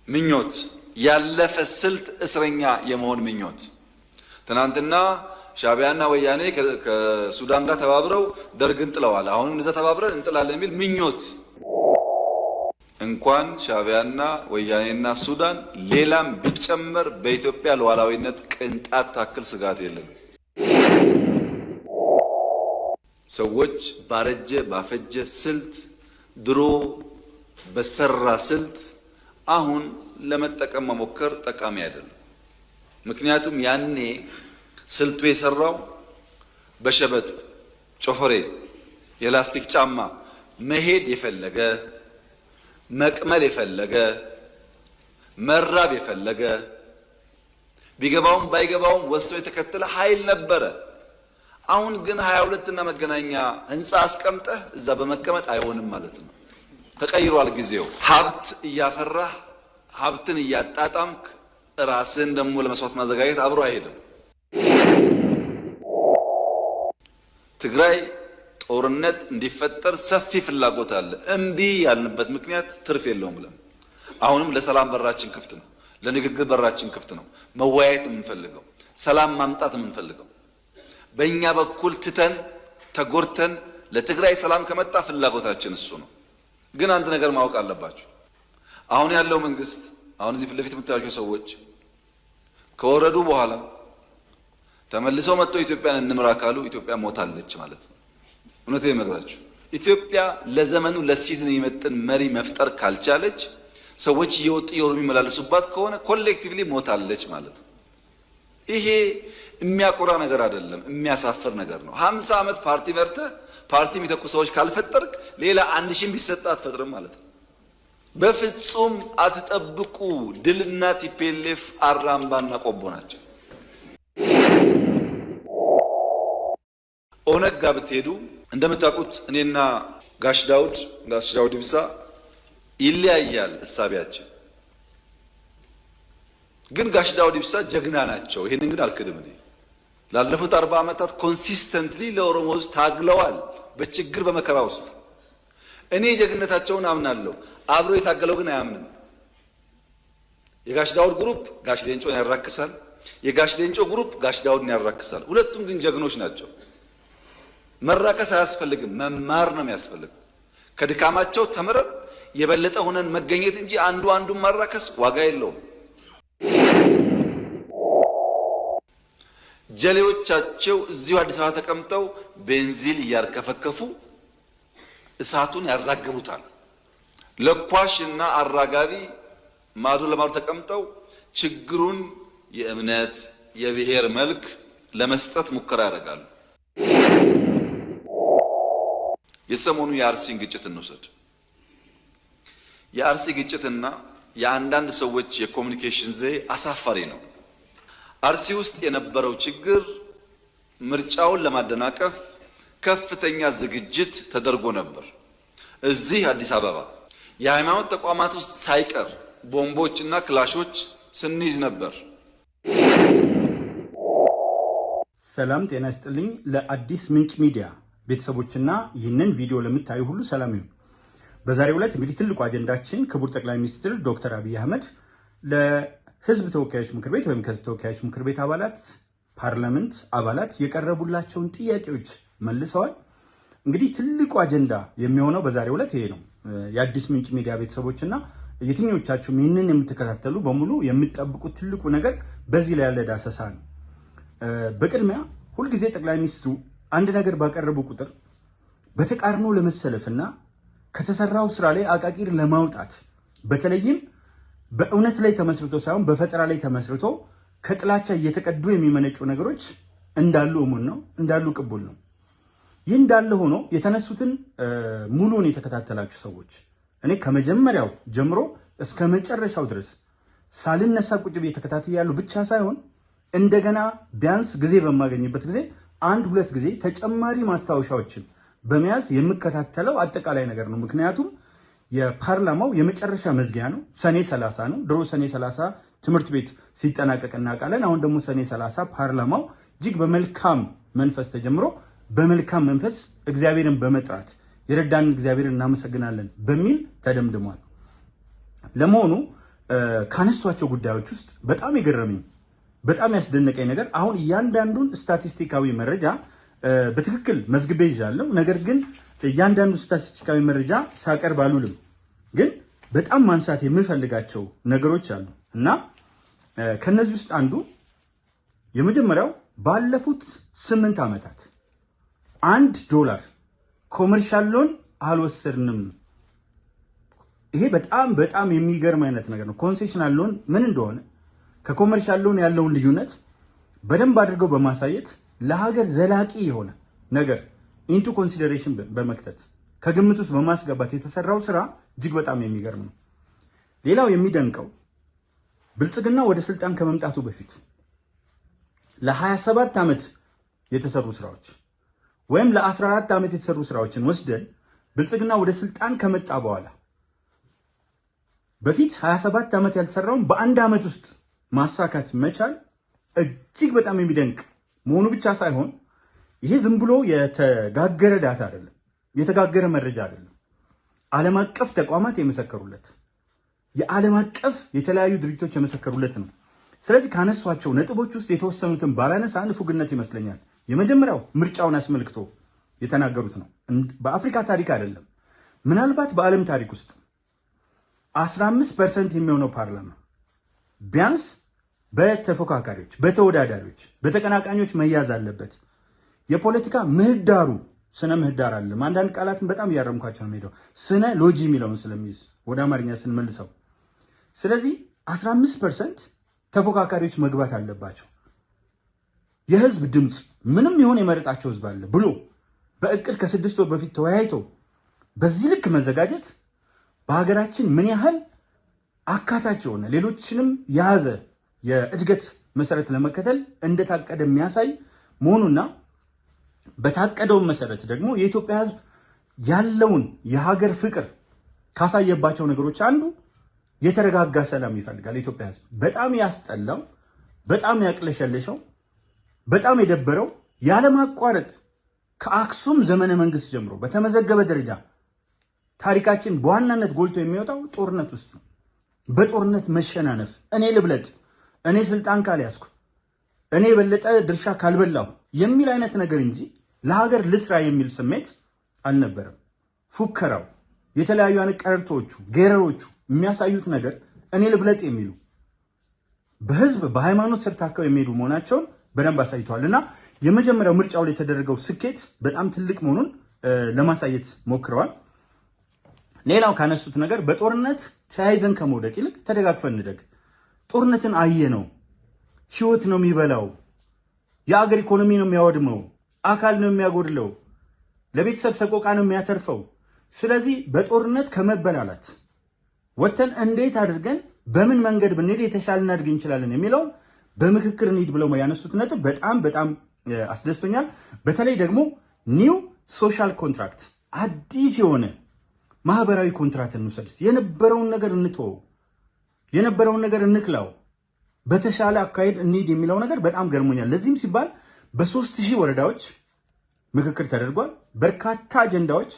ምኞት ያለፈ ስልት እስረኛ የመሆን ምኞት ትናንትና ሻዕቢያና ወያኔ ከሱዳን ጋር ተባብረው ደርግን ጥለዋል። አሁንም እንደዛ ተባብረን እንጥላለን የሚል ምኞት እንኳን ሻዕቢያና ወያኔና ሱዳን ሌላም ቢጨመር በኢትዮጵያ ሉዓላዊነት ቅንጣት ታክል ስጋት የለም። ሰዎች ባረጀ ባፈጀ ስልት ድሮ በሰራ ስልት አሁን ለመጠቀም መሞከር ጠቃሚ አይደለም። ምክንያቱም ያኔ ስልቱ የሰራው በሸበጥ ጮፈሬ የላስቲክ ጫማ መሄድ የፈለገ መቅመል የፈለገ መራብ የፈለገ ቢገባውም ባይገባውም ወስቶ የተከተለ ኃይል ነበረ። አሁን ግን 22 እና መገናኛ ህንጻ አስቀምጠህ እዛ በመቀመጥ አይሆንም ማለት ነው። ተቀይሯል ጊዜው። ሀብት እያፈራህ ሀብትን እያጣጣምክ ራስን ደግሞ ለመስዋዕት ማዘጋጀት አብሮ አይሄድም። ትግራይ ጦርነት እንዲፈጠር ሰፊ ፍላጎት አለ። እምቢ ያልንበት ምክንያት ትርፍ የለውም ብለን አሁንም ለሰላም በራችን ክፍት ነው። ለንግግር በራችን ክፍት ነው። መወያየት የምንፈልገው ሰላም ማምጣት የምንፈልገው በእኛ በኩል ትተን ተጎርተን ለትግራይ ሰላም ከመጣ ፍላጎታችን እሱ ነው። ግን አንድ ነገር ማወቅ አለባችሁ። አሁን ያለው መንግስት አሁን እዚህ ፊት ለፊት የምታዩቸው ሰዎች ከወረዱ በኋላ ተመልሰው መጥተው ኢትዮጵያን እንምራ ካሉ ኢትዮጵያ ሞታለች ማለት ነው። እውነቴን እነግራችሁ ኢትዮጵያ ለዘመኑ ለሲዝን የሚመጥን መሪ መፍጠር ካልቻለች ሰዎች እየወጡ የሚመላለሱባት ከሆነ ኮሌክቲቭሊ ሞታለች ማለት ነው። ይሄ የሚያኮራ ነገር አይደለም፣ የሚያሳፍር ነገር ነው። 50 ዓመት ፓርቲ መርተህ ፓርቲ የሚተኩ ሰዎች ካልፈጠርክ ሌላ 1000 ቢሰጣ አትፈጥርም ማለት ነው። በፍጹም አትጠብቁ። ድልና ቲፒኤልኤፍ አራምባና ቆቦ ናቸው። ኦነግ ጋር ብትሄዱ እንደምታውቁት እኔና ጋሽ ዳውድ ኢብሳ ይለያያል እሳቢያችን። ግን ጋሽ ዳውድ ኢብሳ ጀግና ናቸው። ይሄንን ግን አልክድም። እኔ ላለፉት 40 ዓመታት ኮንሲስተንትሊ ለኦሮሞ ውስጥ ታግለዋል፣ በችግር በመከራ ውስጥ። እኔ ጀግነታቸውን አምናለሁ። አብሮ የታገለው ግን አያምንም። የጋሽ ዳውድ ግሩፕ ጋሽ ሌንጮን ያራክሳል፣ የጋሽ ሌንጮ ግሩፕ ጋሽ ዳውድን ያራክሳል። ሁለቱም ግን ጀግኖች ናቸው። መራከስ አያስፈልግም፣ መማር ነው የሚያስፈልግ። ከድካማቸው ተምረን የበለጠ ሆነን መገኘት እንጂ አንዱን ማራከስ ዋጋ የለውም። ጀሌዎቻቸው እዚሁ አዲስ አበባ ተቀምጠው ቤንዚን እያርከፈከፉ እሳቱን ያራግቡታል። ለኳሽና አራጋቢ ማዶ ለማዶ ተቀምጠው ችግሩን የእምነት የብሔር መልክ ለመስጠት ሙከራ ያደርጋሉ። የሰሞኑ የአርሲን ግጭት እንውሰድ። የአርሲ ግጭትና የአንዳንድ ሰዎች የኮሙኒኬሽን ዘዬ አሳፋሪ ነው። አርሲ ውስጥ የነበረው ችግር ምርጫውን ለማደናቀፍ ከፍተኛ ዝግጅት ተደርጎ ነበር። እዚህ አዲስ አበባ የሃይማኖት ተቋማት ውስጥ ሳይቀር ቦምቦችና ክላሾች ስንይዝ ነበር። ሰላም ጤና ይስጥልኝ። ለአዲስ ምንጭ ሚዲያ ቤተሰቦችና ይህንን ቪዲዮ ለምታዩ ሁሉ ሰላም ይሁን። በዛሬው ዕለት እንግዲህ ትልቁ አጀንዳችን ክቡር ጠቅላይ ሚኒስትር ዶክተር አብይ አህመድ ለህዝብ ተወካዮች ምክር ቤት ወይም ከህዝብ ተወካዮች ምክር ቤት አባላት ፓርላመንት አባላት የቀረቡላቸውን ጥያቄዎች መልሰዋል። እንግዲህ ትልቁ አጀንዳ የሚሆነው በዛሬው ዕለት ይሄ ነው። የአዲስ ምንጭ ሚዲያ ቤተሰቦችና የትኞቻችሁም ይህንን የምትከታተሉ በሙሉ የምትጠብቁት ትልቁ ነገር በዚህ ላይ ያለ ዳሰሳ ነው። በቅድሚያ ሁልጊዜ ጠቅላይ ሚኒስትሩ አንድ ነገር ባቀረቡ ቁጥር በተቃርኖ ለመሰለፍና ከተሰራው ስራ ላይ አቃቂር ለማውጣት በተለይም በእውነት ላይ ተመስርቶ ሳይሆን በፈጠራ ላይ ተመስርቶ ከጥላቻ እየተቀዱ የሚመነጩ ነገሮች እንዳሉ እሙን ነው፣ እንዳሉ ቅቡል ነው። ይህ እንዳለ ሆኖ የተነሱትን ሙሉን የተከታተላችሁ ሰዎች እኔ ከመጀመሪያው ጀምሮ እስከ መጨረሻው ድረስ ሳልነሳ ቁጭ ብዬ ተከታትያለሁ ብቻ ሳይሆን እንደገና ቢያንስ ጊዜ በማገኝበት ጊዜ 1-2 ጊዜ ተጨማሪ ማስታወሻዎችን በመያዝ የምከታተለው አጠቃላይ ነገር ነው። ምክንያቱም የፓርላማው የመጨረሻ መዝጊያ ነው። ሰኔ 30 ነው። ድሮ ሰኔ 30 ትምህርት ቤት ሲጠናቀቅ እናውቃለን። አሁን ደግሞ ሰኔ 30 ፓርላማው እጅግ በመልካም መንፈስ ተጀምሮ በመልካም መንፈስ እግዚአብሔርን በመጥራት የረዳን እግዚአብሔርን እናመሰግናለን በሚል ተደምድሟል። ለመሆኑ ካነሷቸው ጉዳዮች ውስጥ በጣም የገረመኝ በጣም ያስደነቀኝ ነገር አሁን እያንዳንዱን ስታቲስቲካዊ መረጃ በትክክል መዝግቤ ይዣለሁ። ነገር ግን እያንዳንዱ ስታቲስቲካዊ መረጃ ሳቀርብ አልውልም። ግን በጣም ማንሳት የምፈልጋቸው ነገሮች አሉ እና ከነዚህ ውስጥ አንዱ የመጀመሪያው ባለፉት 8 ዓመታት $1 ኮመርሻል ሎን አልወሰድንም። ይሄ በጣም በጣም የሚገርም አይነት ነገር ነው። ኮንሴሽናል ሎን ምን እንደሆነ ከኮመርሻል ሎን ያለውን ልዩነት በደንብ አድርገው በማሳየት ለሀገር ዘላቂ የሆነ ነገር ኢንቱ ኮንሲደሬሽን በመክተት ከግምት ውስጥ በማስገባት የተሰራው ስራ እጅግ በጣም የሚገርም ነው። ሌላው የሚደንቀው ብልጽግና ወደ ስልጣን ከመምጣቱ በፊት ለ27 ዓመት የተሰሩ ስራዎች ወይም ለ14 ዓመት የተሰሩ ስራዎችን ወስደን ብልጽግና ወደ ስልጣን ከመጣ በኋላ በፊት 27 ዓመት ያልተሰራውን በአንድ ዓመት ውስጥ ማሳካት መቻል እጅግ በጣም የሚደንቅ መሆኑ ብቻ ሳይሆን ይሄ ዝም ብሎ የተጋገረ ዳታ አይደለም፣ የተጋገረ መረጃ አይደለም። ዓለም አቀፍ ተቋማት የመሰከሩለት፣ የዓለም አቀፍ የተለያዩ ድርጅቶች የመሰከሩለት ነው። ስለዚህ ካነሷቸው ነጥቦች ውስጥ የተወሰኑትን ባላነሳ ንፉግነት ይመስለኛል። የመጀመሪያው ምርጫውን አስመልክቶ የተናገሩት ነው። በአፍሪካ ታሪክ አይደለም፣ ምናልባት በዓለም ታሪክ ውስጥ 15% የሚሆነው ፓርላማ ቢያንስ በተፎካካሪዎች፣ በተወዳዳሪዎች፣ በተቀናቃኞች መያዝ አለበት። የፖለቲካ ምህዳሩ ስነ ምህዳር አለም። አንዳንድ ቃላትን በጣም እያረምኳቸው ነው ሄደው ስነ ሎጂ የሚለውን ስለሚይዝ ወደ አማርኛ ስንመልሰው፣ ስለዚህ 15% ተፎካካሪዎች መግባት አለባቸው። የህዝብ ድምፅ ምንም ይሁን የመረጣቸው ህዝብ አለ ብሎ በእቅድ ከ6 ወር በፊት ተወያይቶ በዚህ ልክ መዘጋጀት በሀገራችን ምን ያህል አካታች የሆነ ሌሎችንም የያዘ የእድገት መሰረት ለመከተል እንደታቀደ የሚያሳይ መሆኑና በታቀደው መሰረት ደግሞ የኢትዮጵያ ህዝብ ያለውን የሀገር ፍቅር ካሳየባቸው ነገሮች አንዱ የተረጋጋ ሰላም ይፈልጋል። የኢትዮጵያ ህዝብ በጣም ያስጠላው፣ በጣም ያቅለሸለሸው፣ በጣም የደበረው ያለማቋረጥ ከአክሱም ዘመነ መንግስት ጀምሮ በተመዘገበ ደረጃ ታሪካችን በዋናነት ጎልቶ የሚወጣው ጦርነት ውስጥ ነው። በጦርነት መሸናነፍ፣ እኔ ልብለጥ፣ እኔ ስልጣን ካልያዝኩ፣ እኔ የበለጠ ድርሻ ካልበላሁ የሚል አይነት ነገር እንጂ ለሀገር ልስራ የሚል ስሜት አልነበረም። ፉከራው፣ የተለያዩ አይነት ቀረርቶቹ፣ ጌረሮቹ የሚያሳዩት ነገር እኔ ልብለጥ የሚሉ በህዝብ በሃይማኖት ስር ታከው የሚሄዱ መሆናቸውን በደንብ አሳይተዋል እና የመጀመሪያው ምርጫው ላይ የተደረገው ስኬት በጣም ትልቅ መሆኑን ለማሳየት ሞክረዋል። ሌላው ካነሱት ነገር በጦርነት ተያይዘን ከመውደቅ ይልቅ ተደጋግፈን እንደግ። ጦርነትን አየነው፣ ህይወት ነው የሚበላው፣ የአገር ኢኮኖሚ ነው የሚያወድመው፣ አካል ነው የሚያጎድለው፣ ለቤተሰብ ሰቆቃ ነው የሚያተርፈው። ስለዚህ በጦርነት ከመበላላት ወተን እንዴት አድርገን በምን መንገድ ብንሄድ የተሻለ እናድግ እንችላለን የሚለውን በምክክር እንሂድ ብለው ያነሱት ነጥብ በጣም በጣም አስደስቶኛል። በተለይ ደግሞ ኒው ሶሻል ኮንትራክት፣ አዲስ የሆነ ማህበራዊ ኮንትራክት እንውሰድ፣ የነበረውን ነገር እንተወው፣ የነበረውን ነገር እንክላው፣ በተሻለ አካሄድ እንሂድ የሚለው ነገር በጣም ገርሞኛል። ለዚህም ሲባል በ3000 ወረዳዎች ምክክር ተደርጓል። በርካታ አጀንዳዎች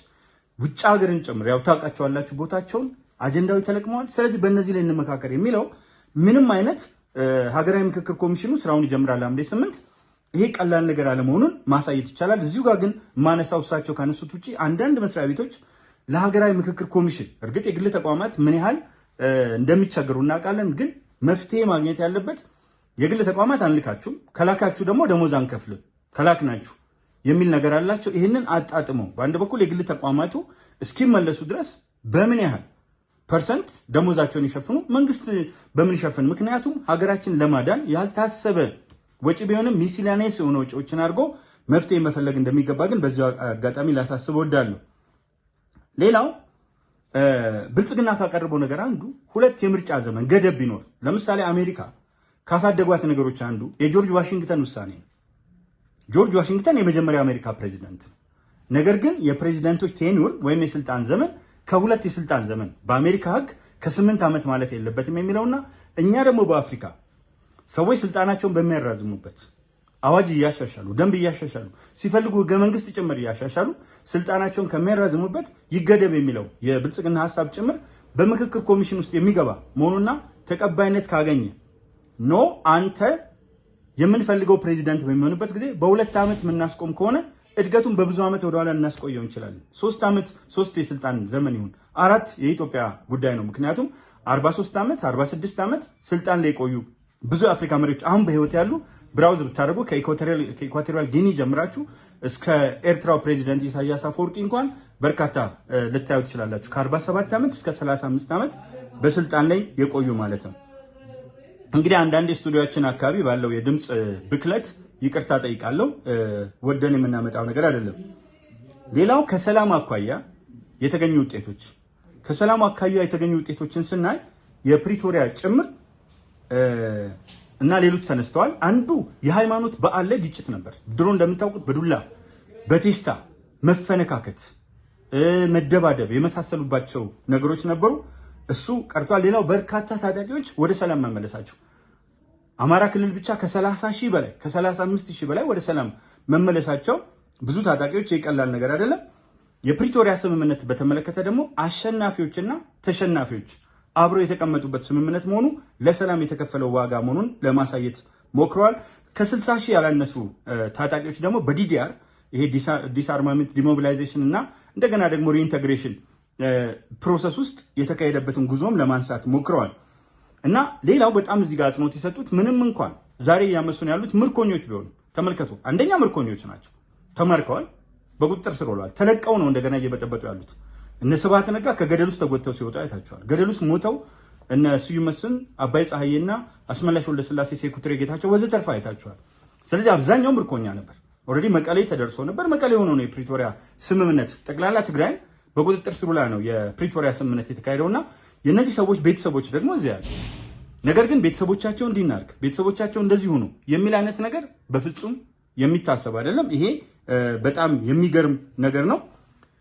ውጭ ሀገርን ጨምር ያው ታውቃቸዋላችሁ ቦታቸውን አጀንዳዎች ተለቅመዋል። ስለዚህ በእነዚህ ላይ እንመካከር የሚለው ምንም አይነት ሀገራዊ ምክክር ኮሚሽኑ ስራውን ይጀምራል ሐምሌ 8። ይሄ ቀላል ነገር አለመሆኑን ማሳየት ይቻላል። እዚሁ ጋር ግን ማነሳው እሳቸው ካነሱት ውጪ አንዳንድ መስሪያ ቤቶች ለሀገራዊ ምክክር ኮሚሽን እርግጥ የግል ተቋማት ምን ያህል እንደሚቸገሩ እናውቃለን። ግን መፍትሄ ማግኘት ያለበት የግል ተቋማት አንልካችሁም፣ ከላካችሁ ደግሞ ደሞዝ አንከፍልም ከላክናችሁ የሚል ነገር አላቸው። ይህንን አጣጥመው በአንድ በኩል የግል ተቋማቱ እስኪመለሱ ድረስ በምን ያህል ፐርሰንት ደሞዛቸውን ይሸፍኑ፣ መንግስት በምን ይሸፍን? ምክንያቱም ሀገራችን ለማዳን ያልታሰበ ወጪ ቢሆንም ሚስላኔስ የሆነ ወጪዎችን አድርጎ መፍትሄ መፈለግ እንደሚገባ ግን በዚህ አጋጣሚ ላሳስብ እወዳለሁ። ሌላው ብልጽግና ካቀረበው ነገር አንዱ 2 የምርጫ ዘመን ገደብ ቢኖር፣ ለምሳሌ አሜሪካ ካሳደጓት ነገሮች አንዱ የጆርጅ ዋሽንግተን ውሳኔ ነው። ጆርጅ ዋሽንግተን የመጀመሪያ አሜሪካ ፕሬዚዳንት ነው። ነገር ግን የፕሬዚዳንቶች ቴኒውር ወይም የስልጣን ዘመን ከ2 የስልጣን ዘመን በአሜሪካ ህግ ከ8 ዓመት ማለፍ የለበትም የሚለውና እኛ ደግሞ በአፍሪካ ሰዎች ስልጣናቸውን በሚያራዝሙበት አዋጅ እያሻሻሉ ደንብ እያሻሻሉ ሲፈልጉ ህገ መንግስት ጭምር እያሻሻሉ ስልጣናቸውን ከሚያራዝሙበት ይገደብ የሚለው የብልጽግና ሐሳብ ጭምር በምክክር ኮሚሽን ውስጥ የሚገባ መሆኑና ተቀባይነት ካገኘ ኖ አንተ የምንፈልገው ፕሬዚዳንት በሚሆንበት ጊዜ በ2 ዓመት የምናስቆም ከሆነ እድገቱን በብዙ ዓመት ወደኋላ እናስቆየው እንችላለን። 3 ዓመት 3 የስልጣን ዘመን ይሁን 4 የኢትዮጵያ ጉዳይ ነው። ምክንያቱም 43 ዓመት 46 ዓመት ስልጣን ላይ የቆዩ ብዙ የአፍሪካ መሪዎች አሁን በህይወት ያሉ ብራውዝ ብታደርጉ ከኢኳቶሪያል ጊኒ ጀምራችሁ እስከ ኤርትራው ፕሬዚዳንት ኢሳያስ አፈወርቂ እንኳን በርካታ ልታዩ ትችላላችሁ። ከ47 ዓመት እስከ 35 ዓመት በስልጣን ላይ የቆዩ ማለት ነው። እንግዲህ አንዳንድ ስቱዲዮችን አካባቢ ባለው የድምፅ ብክለት ይቅርታ ጠይቃለሁ። ወደን የምናመጣው ነገር አይደለም። ሌላው ከሰላም አኳያ የተገኙ ውጤቶች ከሰላም አኳያ የተገኙ ውጤቶችን ስናይ የፕሪቶሪያ ጭምር እና ሌሎች ተነስተዋል። አንዱ የሃይማኖት በዓል ላይ ግጭት ነበር። ድሮ እንደምታውቁት በዱላ በቴስታ መፈነካከት፣ መደባደብ የመሳሰሉባቸው ነገሮች ነበሩ። እሱ ቀርቷል። ሌላው በርካታ ታጣቂዎች ወደ ሰላም መመለሳቸው አማራ ክልል ብቻ ከ30 ሺህ በላይ ከ35 ሺህ በላይ ወደ ሰላም መመለሳቸው ብዙ ታጣቂዎች የቀላል ነገር አይደለም። የፕሪቶሪያ ስምምነት በተመለከተ ደግሞ አሸናፊዎችና ተሸናፊዎች አብረው የተቀመጡበት ስምምነት መሆኑ ለሰላም የተከፈለው ዋጋ መሆኑን ለማሳየት ሞክረዋል። ከ60 ሺህ ያላነሱ ታጣቂዎች ደግሞ በዲዲአር ይሄ ዲስአርማመንት ዲሞቢላይዜሽን እና እንደገና ደግሞ ሪኢንተግሬሽን ፕሮሰስ ውስጥ የተካሄደበትን ጉዞም ለማንሳት ሞክረዋል። እና ሌላው በጣም እዚህ ጋር አጽንኦት የሰጡት ምንም እንኳን ዛሬ እያመሱን ያሉት ምርኮኞች ቢሆኑ ተመልከቱ። አንደኛ ምርኮኞች ናቸው፣ ተማርከዋል፣ በቁጥጥር ስር ውለዋል። ተለቀው ነው እንደገና እየበጠበጡ ያሉት። እነ ስብሐት ነጋ ከገደል ውስጥ ተጎተው ሲወጡ አይታቸዋል። ገደል ውስጥ ሞተው እነ ስዩም መስፍን፣ አባይ ፀሐዬና አስመላሽ ወልደስላሴ፣ ሴኩትሬ ጌታቸው ወዘተርፈ አይታቸዋል። ስለዚህ አብዛኛው ምርኮኛ ነበር። ኦልሬዲ መቀሌ ተደርሶ ነበር። መቀሌ ሆኖ ነው የፕሪቶሪያ ስምምነት ጠቅላላ ትግራይን በቁጥጥር ስር ላይ ነው የፕሪቶሪያ ስምምነት የተካሄደውና የእነዚህ ሰዎች ቤተሰቦች ደግሞ እዚያ ያሉ። ነገር ግን ቤተሰቦቻቸው እንዲናርግ ቤተሰቦቻቸው እንደዚህ ሆኑ የሚል አይነት ነገር በፍጹም የሚታሰብ አይደለም። ይሄ በጣም የሚገርም ነገር ነው።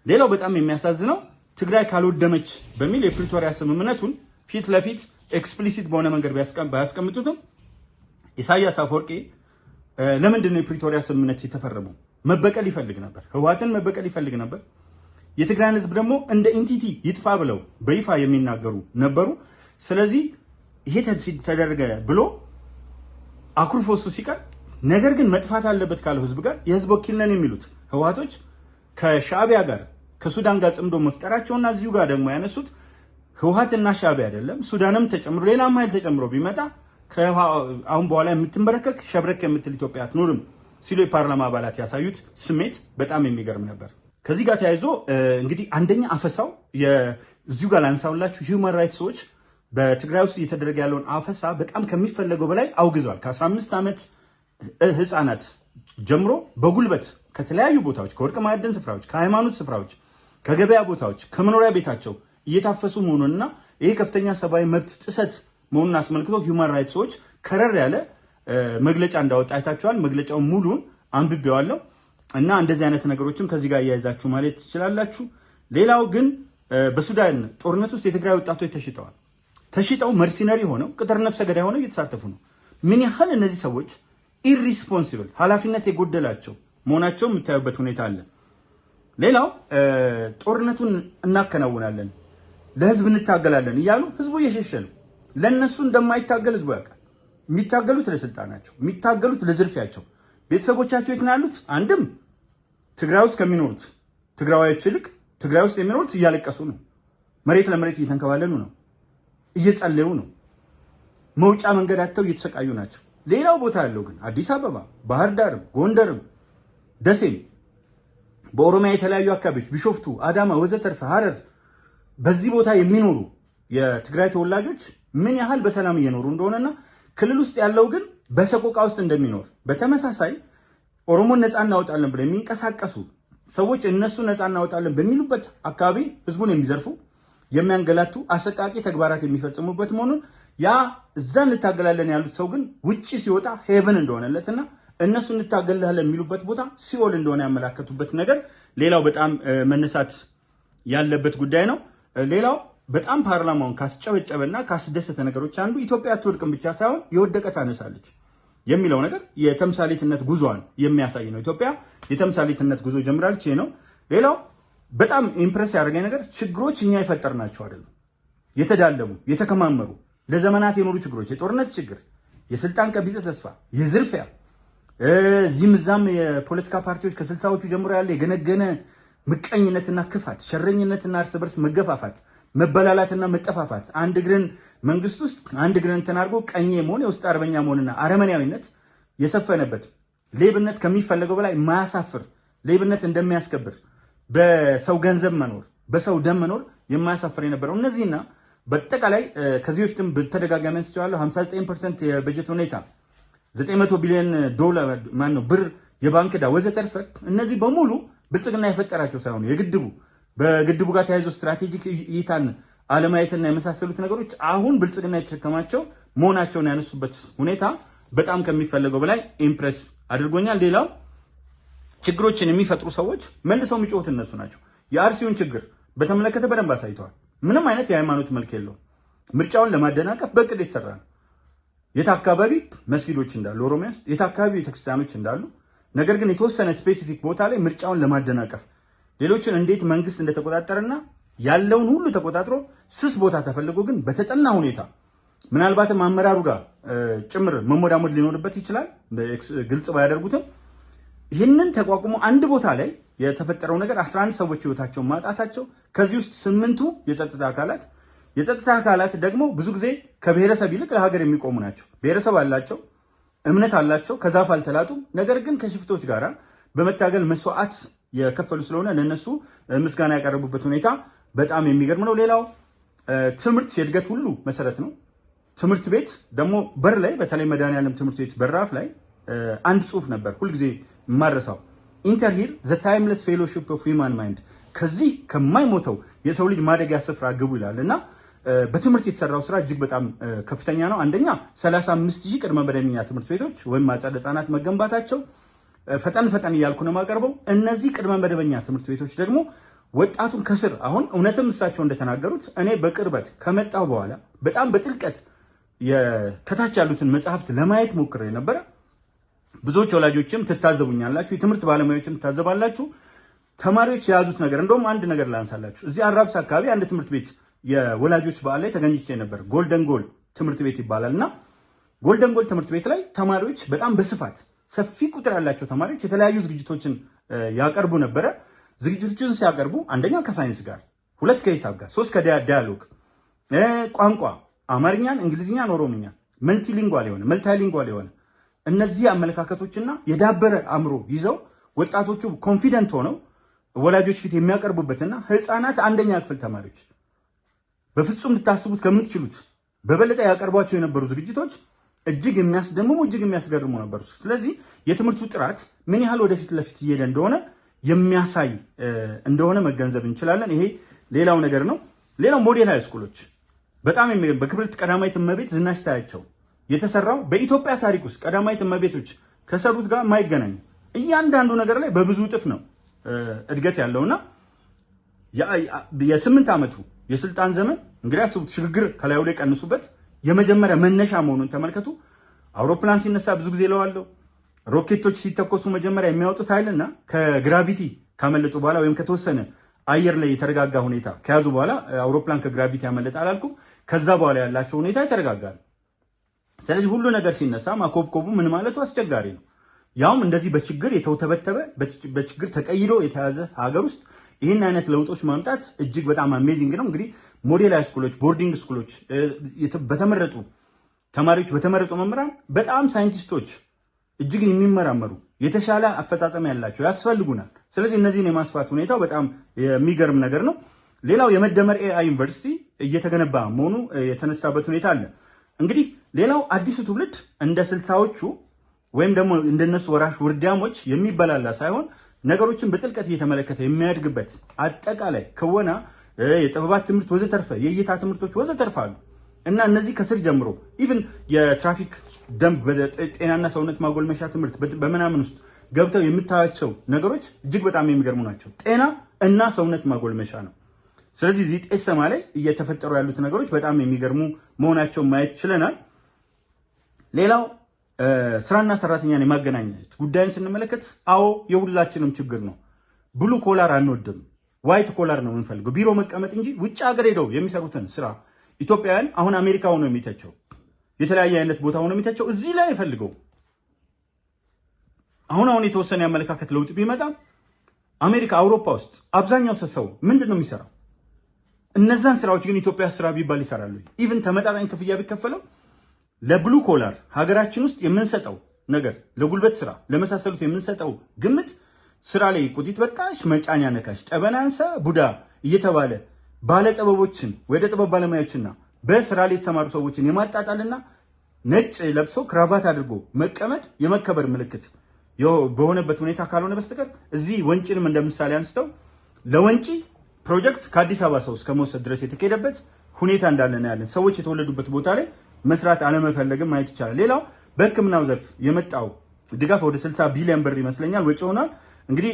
ሌላው በጣም የሚያሳዝነው ትግራይ ካልወደመች በሚል የፕሪቶሪያ ስምምነቱን ፊት ለፊት ኤክስፕሊሲት በሆነ መንገድ ባያስቀምጡትም ኢሳያስ አፈወርቂ ለምንድን ነው የፕሪቶሪያ ስምምነት የተፈረመው? መበቀል ይፈልግ ነበር። ህወሓትን መበቀል ይፈልግ ነበር። የትግራይን ህዝብ ደግሞ እንደ ኢንቲቲ ይጥፋ ብለው በይፋ የሚናገሩ ነበሩ። ስለዚህ ይሄ ተደረገ ብሎ አኩርፎ እሱ ሲቀር፣ ነገር ግን መጥፋት አለበት ካለው ህዝብ ጋር የህዝብ ወኪል ነን የሚሉት ህወሓቶች ከሻዕቢያ ጋር ከሱዳን ጋር ጽምዶ መፍጠራቸውና እዚሁ ጋር ደግሞ ያነሱት ህወሓትና ሻዕቢያ አይደለም ሱዳንም ተጨምሮ ሌላም ኃይል ተጨምሮ ቢመጣ አሁን በኋላ የምትንበረከክ ሸብረክ የምትል ኢትዮጵያ አትኖርም ሲሉ የፓርላማ አባላት ያሳዩት ስሜት በጣም የሚገርም ነበር። ከዚህ ጋር ተያይዞ እንግዲህ አንደኛ አፈሳው እዚሁ ጋር ላንሳውላችሁ ሂውማን ራይትስ ዎች በትግራይ ውስጥ እየተደረገ ያለውን አፈሳ በጣም ከሚፈለገው በላይ አውግዟል። ከ15 ዓመት ህፃናት ጀምሮ በጉልበት ከተለያዩ ቦታዎች ከወርቅ ማዕድን ስፍራዎች፣ ከሃይማኖት ስፍራዎች፣ ከገበያ ቦታዎች፣ ከመኖሪያ ቤታቸው እየታፈሱ መሆኑንና ይሄ ከፍተኛ ሰብአዊ መብት ጥሰት መሆኑን አስመልክቶ ሂውማን ራይትስ ዎች ከረር ያለ መግለጫ እንዳወጣ አይታችኋል። መግለጫውን ሙሉን አንብቤዋለሁ እና እንደዚህ አይነት ነገሮችም ከዚህ ጋር እያያዛችሁ ማለት ትችላላችሁ። ሌላው ግን በሱዳን ጦርነት ውስጥ የትግራይ ወጣቶች ተሽጠው መርሲነሪ ሆነው ቅጥር ነፍሰ ገዳይ ሆነው እየተሳተፉ ነው። ምን ያህል እነዚህ ሰዎች ኢሪስፖንሲብል ኃላፊነት የጎደላቸው መሆናቸው የምታዩበት ሁኔታ አለ። ሌላው ጦርነቱን እናከናውናለን፣ ለህዝብ እንታገላለን እያሉ ህዝቡ እየሸሸ ነው። ለእነሱ እንደማይታገል ህዝቡ ያውቃል። የሚታገሉት ለስልጣናቸው፣ የሚታገሉት ለዝርፊያቸው። ቤተሰቦቻቸው የት ነው ያሉት? አንድም ትግራይ ውስጥ ከሚኖሩት ትግራዋዮች ይልቅ ትግራይ ውስጥ የሚኖሩት እያለቀሱ ነው። መሬት ለመሬት እየተንከባለሉ ነው፣ እየጸለዩ ነው። መውጫ መንገድ አጥተው እየተሰቃዩ ናቸው። ሌላው ቦታ ያለው ግን አዲስ አበባ፣ ባህር ዳርም፣ ጎንደርም፣ ደሴም፣ በኦሮሚያ የተለያዩ አካባቢዎች ቢሾፍቱ፣ አዳማ ወዘተርፈ ሐረር፣ በዚህ ቦታ የሚኖሩ የትግራይ ተወላጆች ምን ያህል በሰላም እየኖሩ እንደሆነና ክልል ውስጥ ያለው ግን በሰቆቃ ውስጥ እንደሚኖር በተመሳሳይ ኦሮሞን ነፃ እናወጣለን ብለው የሚንቀሳቀሱ ሰዎች እነሱ ነፃ እናወጣለን በሚሉበት አካባቢ ህዝቡን የሚዘርፉ የሚያንገላቱ አሰቃቂ ተግባራት የሚፈጽሙበት መሆኑን ያ እዛ እንታገላለን ያሉት ሰው ግን ውጪ ሲወጣ ሄቨን እንደሆነለትና እነሱ እንታገላለን የሚሉበት ቦታ ሲኦል እንደሆነ ያመላከቱበት ነገር ሌላው በጣም መነሳት ያለበት ጉዳይ ነው። ሌላው በጣም ፓርላማውን ካስጨበጨበና ካስደሰተ ነገሮች አንዱ ኢትዮጵያ አትወድቅም ብቻ ሳይሆን የወደቀ ታነሳለች የሚለው ነገር የተምሳሌትነት ጉዞዋን የሚያሳይ ነው። ኢትዮጵያ የተምሳሌትነት ጉዞ ጀምራለች ነው። ሌላው በጣም ኢምፕሬስ ያደረገኝ ነገር ችግሮች እኛ የፈጠርናቸው አይደለም፣ የተዳለሙ የተከማመሩ ለዘመናት የኖሩ ችግሮች፣ የጦርነት ችግር፣ የስልጣን ቀቢጸ ተስፋ፣ የዝርፊያ እዚህም እዛም የፖለቲካ ፓርቲዎች ከ60ዎቹ ጀምሮ ያለ የገነገነ ምቀኝነትና ክፋት፣ ሸረኝነትና እርስ በርስ መገፋፋት፣ መበላላትና መጠፋፋት፣ አንድ እግርን መንግስት ውስጥ አንድ እግርን ተናርጎ ቀኝ መሆን፣ የውስጥ አርበኛ መሆንና አረመኔያዊነት የሰፈነበት ሌብነት ከሚፈለገው በላይ ማያሳፍር ሌብነት እንደሚያስከብር በሰው ገንዘብ መኖር በሰው ደም መኖር የማያሳፍር የነበረው እነዚህና በአጠቃላይ ከዚህ በፊትም በተደጋጋሚ አንስቼዋለሁ 59% የበጀት ሁኔታ 900 ቢሊዮን ዶላር ብር የባንክ ዕዳ ወዘተርፈ እነዚህ በሙሉ ብልጽግና የፈጠራቸው ሳይሆኑ በግድቡ ጋር ተያይዞ ስትራቴጂክ እይታን አለማየትና የመሳሰሉት ነገሮች አሁን ብልጽግና የተሸከማቸው መሆናቸውን ያነሱበት ሁኔታ በጣም ከሚፈለገው በላይ ኢምፕሬስ አድርጎኛል። ሌላው ችግሮችን የሚፈጥሩ ሰዎች መልሰው የሚጮሁት እነሱ ናቸው። የአርሲውን ችግር በተመለከተ በደንብ አሳይተዋል። ምንም አይነት የሃይማኖት መልክ የለውም። ምርጫውን ለማደናቀፍ በእቅድ የተሰራ ነው። የት አካባቢ መስጊዶች እንዳሉ ኦሮሚያ ውስጥ የት አካባቢ ቤተክርስቲያኖች እንዳሉ፣ ነገር ግን የተወሰነ ስፔሲፊክ ቦታ ላይ ምርጫውን ለማደናቀፍ ሌሎችን እንዴት መንግስት እንደተቆጣጠረና ያለውን ሁሉ ተቆጣጥሮ ስስ ቦታ ተፈልጎ ግን በተጠና ሁኔታ ምናልባትም አመራሩ ጋር ጭምር መሞዳሞድ ሊኖርበት ይችላል፣ ግልጽ ባያደርጉትም ይህንን ተቋቁሞ አንድ ቦታ ላይ የተፈጠረው ነገር 11 ሰዎች ህይወታቸውን ማጣታቸው፣ ከዚህ ውስጥ 8ቱ የጸጥታ አካላት ደግሞ ብዙ ጊዜ ከብሔረሰብ ይልቅ ለሀገር የሚቆሙ ናቸው። ብሔረሰብ አላቸው፣ እምነት አላቸው፣ ከዛፍ አልተላጡም። ነገር ግን ከሽፍቶች ጋር በመታገል መስዋዕት የከፈሉ ስለሆነ ለነሱ ምስጋና ያቀረቡበት ሁኔታ በጣም የሚገርም ነው። ሌላው ትምህርት የእድገት ሁሉ መሰረት ነው። ትምህርት ቤት ደግሞ በር ላይ በተለይ መድኃኔዓለም ትምህርት ቤት በራፍ ላይ አንድ ጽሁፍ ነበር ሁልጊዜ የማረሳው ኢንተርሂር ዘ ታይምለስ ፌሎሺፕ ኦፍ ሂውማን ማይንድ፣ ከዚህ ከማይሞተው የሰው ልጅ ማደጊያ ስፍራ ግቡ ይላል እና በትምህርት የተሰራው ስራ እጅግ በጣም ከፍተኛ ነው። አንደኛ 35,000 ቅድመ መደበኛ ትምህርት ቤቶች ወይም አጸደ ህጻናት መገንባታቸው ፈጠን እያልኩ ነው የማቀርበው። እነዚህ ቅድመ መደበኛ ትምህርት ቤቶች ደግሞ ወጣቱን ከስር አሁን እውነትም እሳቸው እንደተናገሩት እኔ በቅርበት ከመጣሁ በኋላ በጣም በጥልቀት ከታች ያሉትን መጽሐፍት ለማየት ሞክሬ ነበረ። ብዙዎች ወላጆችም ትታዘቡኛላችሁ፣ የትምህርት ባለሙያዎችም ትታዘባላችሁ። ተማሪዎች የያዙት ነገር እንደውም አንድ ነገር ላንሳላችሁ። እዚህ አራብሳ አካባቢ አንድ ትምህርት ቤት የወላጆች በዓል ላይ ተገኝቼ ነበር። ጎልደን ጎል ትምህርት ቤት ይባላል እና ጎልደን ጎል ትምህርት ቤት ላይ ተማሪዎች በጣም በስፋት ሰፊ ቁጥር ያላቸው ተማሪዎች የተለያዩ ዝግጅቶችን ያቀርቡ ነበረ። ዝግጅቶችን ሲያቀርቡ አንደኛ ከሳይንስ ጋር፣ ሁለት ከሂሳብ ጋር፣ ሶስት ከዳያሎግ ቋንቋ አማርኛን፣ እንግሊዝኛን፣ ኦሮምኛን መልቲሊንጓል የሆነ እነዚህ አመለካከቶችና የዳበረ አእምሮ ይዘው ወጣቶቹ ኮንፊደንት ሆነው ወላጆች ፊት የሚያቀርቡበትና ህፃናት አንደኛ ክፍል ተማሪዎች በፍጹም ልታስቡት ከምትችሉት በበለጠ ያቀርቧቸው የነበሩ ዝግጅቶች እጅግ የሚያስደምሙ እጅግ የሚያስገርሙ ነበሩ። ስለዚህ የትምህርቱ ጥራት ምን ያህል ወደፊት ለፊት እየሄደ እንደሆነ የሚያሳይ እንደሆነ መገንዘብ እንችላለን። ይሄ ሌላው ነገር ነው። ሌላው ሞዴል ሃይ ስኩሎች በጣም የሚገርም በክብርት ቀዳማዊት እመቤት ዝናሽ ታያቸው የተሰራው በኢትዮጵያ ታሪክ ውስጥ ቀዳማዊት እመቤቶች ከሰሩት ጋር የማይገናኝ እያንዳንዱ ነገር ላይ በብዙ እጥፍ ነው እድገት ያለውና የ8 ዓመቱ የስልጣን ዘመን እንግዲህ አስቡት፣ ሽግግር ከላዩ ላይ ቀንሱበት የመጀመሪያ መነሻ መሆኑን ተመልከቱ። አውሮፕላን ሲነሳ ብዙ ጊዜ ለዋለው ሮኬቶች ሲተኮሱ መጀመሪያ የሚያወጡት ኃይልና ከግራቪቲ ካመለጡ በኋላ ወይም ከተወሰነ አየር ላይ የተረጋጋ ሁኔታ ከያዙ በኋላ አውሮፕላን ከግራቪቲ ያመለጠ አላልኩም። ከዛ በኋላ ያላቸው ሁኔታ የተረጋጋል። ስለዚህ ሁሉ ነገር ሲነሳ ማኮብኮቡ ምን ማለቱ አስቸጋሪ ነው። ያውም እንደዚህ በችግር የተውተበተበ በችግር ተቀይዶ የተያዘ ሀገር ውስጥ ይህን አይነት ለውጦች ማምጣት እጅግ በጣም አሜዚንግ ነው። እንግዲህ ሞዴል ሃይ ስኩሎች፣ ቦርዲንግ ስኩሎች በተመረጡ ተማሪዎች በተመረጡ መምህራን በጣም ሳይንቲስቶች እጅግ የሚመራመሩ የተሻለ አፈጻጸም ያላቸው ያስፈልጉናል። ስለዚህ እነዚህን የማስፋት ሁኔታው በጣም የሚገርም ነገር ነው። ሌላው የመደመር ኤአይ ዩኒቨርሲቲ እየተገነባ መሆኑ የተነሳበት ሁኔታ አለ። እንግዲህ ሌላው አዲሱ ትውልድ እንደ 60ዎቹ ወይም ደግሞ እንደነሱ ወራሽ ውርዳሞች የሚበላላ ሳይሆን ነገሮችን በጥልቀት እየተመለከተ የሚያድግበት አጠቃላይ ክወና፣ የጥበባት ትምህርት ወዘተርፈ የእይታ ትምህርቶች ወዘተርፈ አሉ እና እነዚህ ከስር ጀምሮ ኢቭን የትራፊክ ደንብ በጤናና ሰውነት ማጎልመሻ ትምህርት በምናምን ውስጥ ገብተው የምታያቸው ነገሮች እጅግ በጣም የሚገርሙ ናቸው። ጤና እና ሰውነት ማጎልመሻ ነው። ስለዚህ እዚህ ጤሰማ ላይ እየተፈጠሩ ያሉት ነገሮች በጣም የሚገርሙ መሆናቸውን ማየት ችለናል። ሌላው ስራና ሰራተኛን የማገናኘት ጉዳይን ስንመለከት አዎ የሁላችንም ችግር ነው። ብሉ ኮላር አንወድም፣ ዋይት ኮላር ነው የምንፈልገው፣ ቢሮ መቀመጥ እንጂ ውጭ ሀገር ሄደው የሚሰሩትን ስራ ኢትዮጵያውያን አሁን አሜሪካ ሆኖ የሚተቸው የተለያየ አይነት ቦታ ሆኖ የሚተቸው እዚህ ላይ ፈልገው አሁን የተወሰነ ያመለካከት ለውጥ ቢመጣ አሜሪካ አውሮፓ ውስጥ አብዛኛው ሰው ምንድነው የሚሰራው? እነዛን ስራዎች ግን ኢትዮጵያ ስራ ቢባል ይሰራሉ። ኢቭን ተመጣጣኝ ክፍያ ቢከፈለው ለብሉ ኮላር ሀገራችን ውስጥ የምንሰጠው ነገር ለጉልበት ስራ ለመሳሰሉት የምንሰጠው ግምት ስራ ላይ ቁጢት በቃሽ መጫኛ ነካሽ ጠበናንሳ ቡዳ እየተባለ ባለ ጥበቦችን ወደ ጥበብ ባለሙያዎችና በስራ ላይ የተሰማሩ ሰዎችን የማጣጣልና ነጭ ለብሶ ክራቫት አድርጎ መቀመጥ የመከበር ምልክት በሆነበት ሁኔታ ካልሆነ በስተቀር እዚህ ወንጪንም እንደምሳሌ አንስተው ለወንጪ ፕሮጀክት ከአዲስ አበባ ሰው እስከ መውሰድ ድረስ የተካሄደበት ሁኔታ እንዳለ ነው ያለን። ሰዎች የተወለዱበት ቦታ ላይ መስራት አለመፈለግም ማየት ይቻላል። ሌላው በሕክምናው ዘርፍ የመጣው ድጋፍ ወደ 60 ቢሊዮን ብር ይመስለኛል ወጪ ሆኗል። እንግዲህ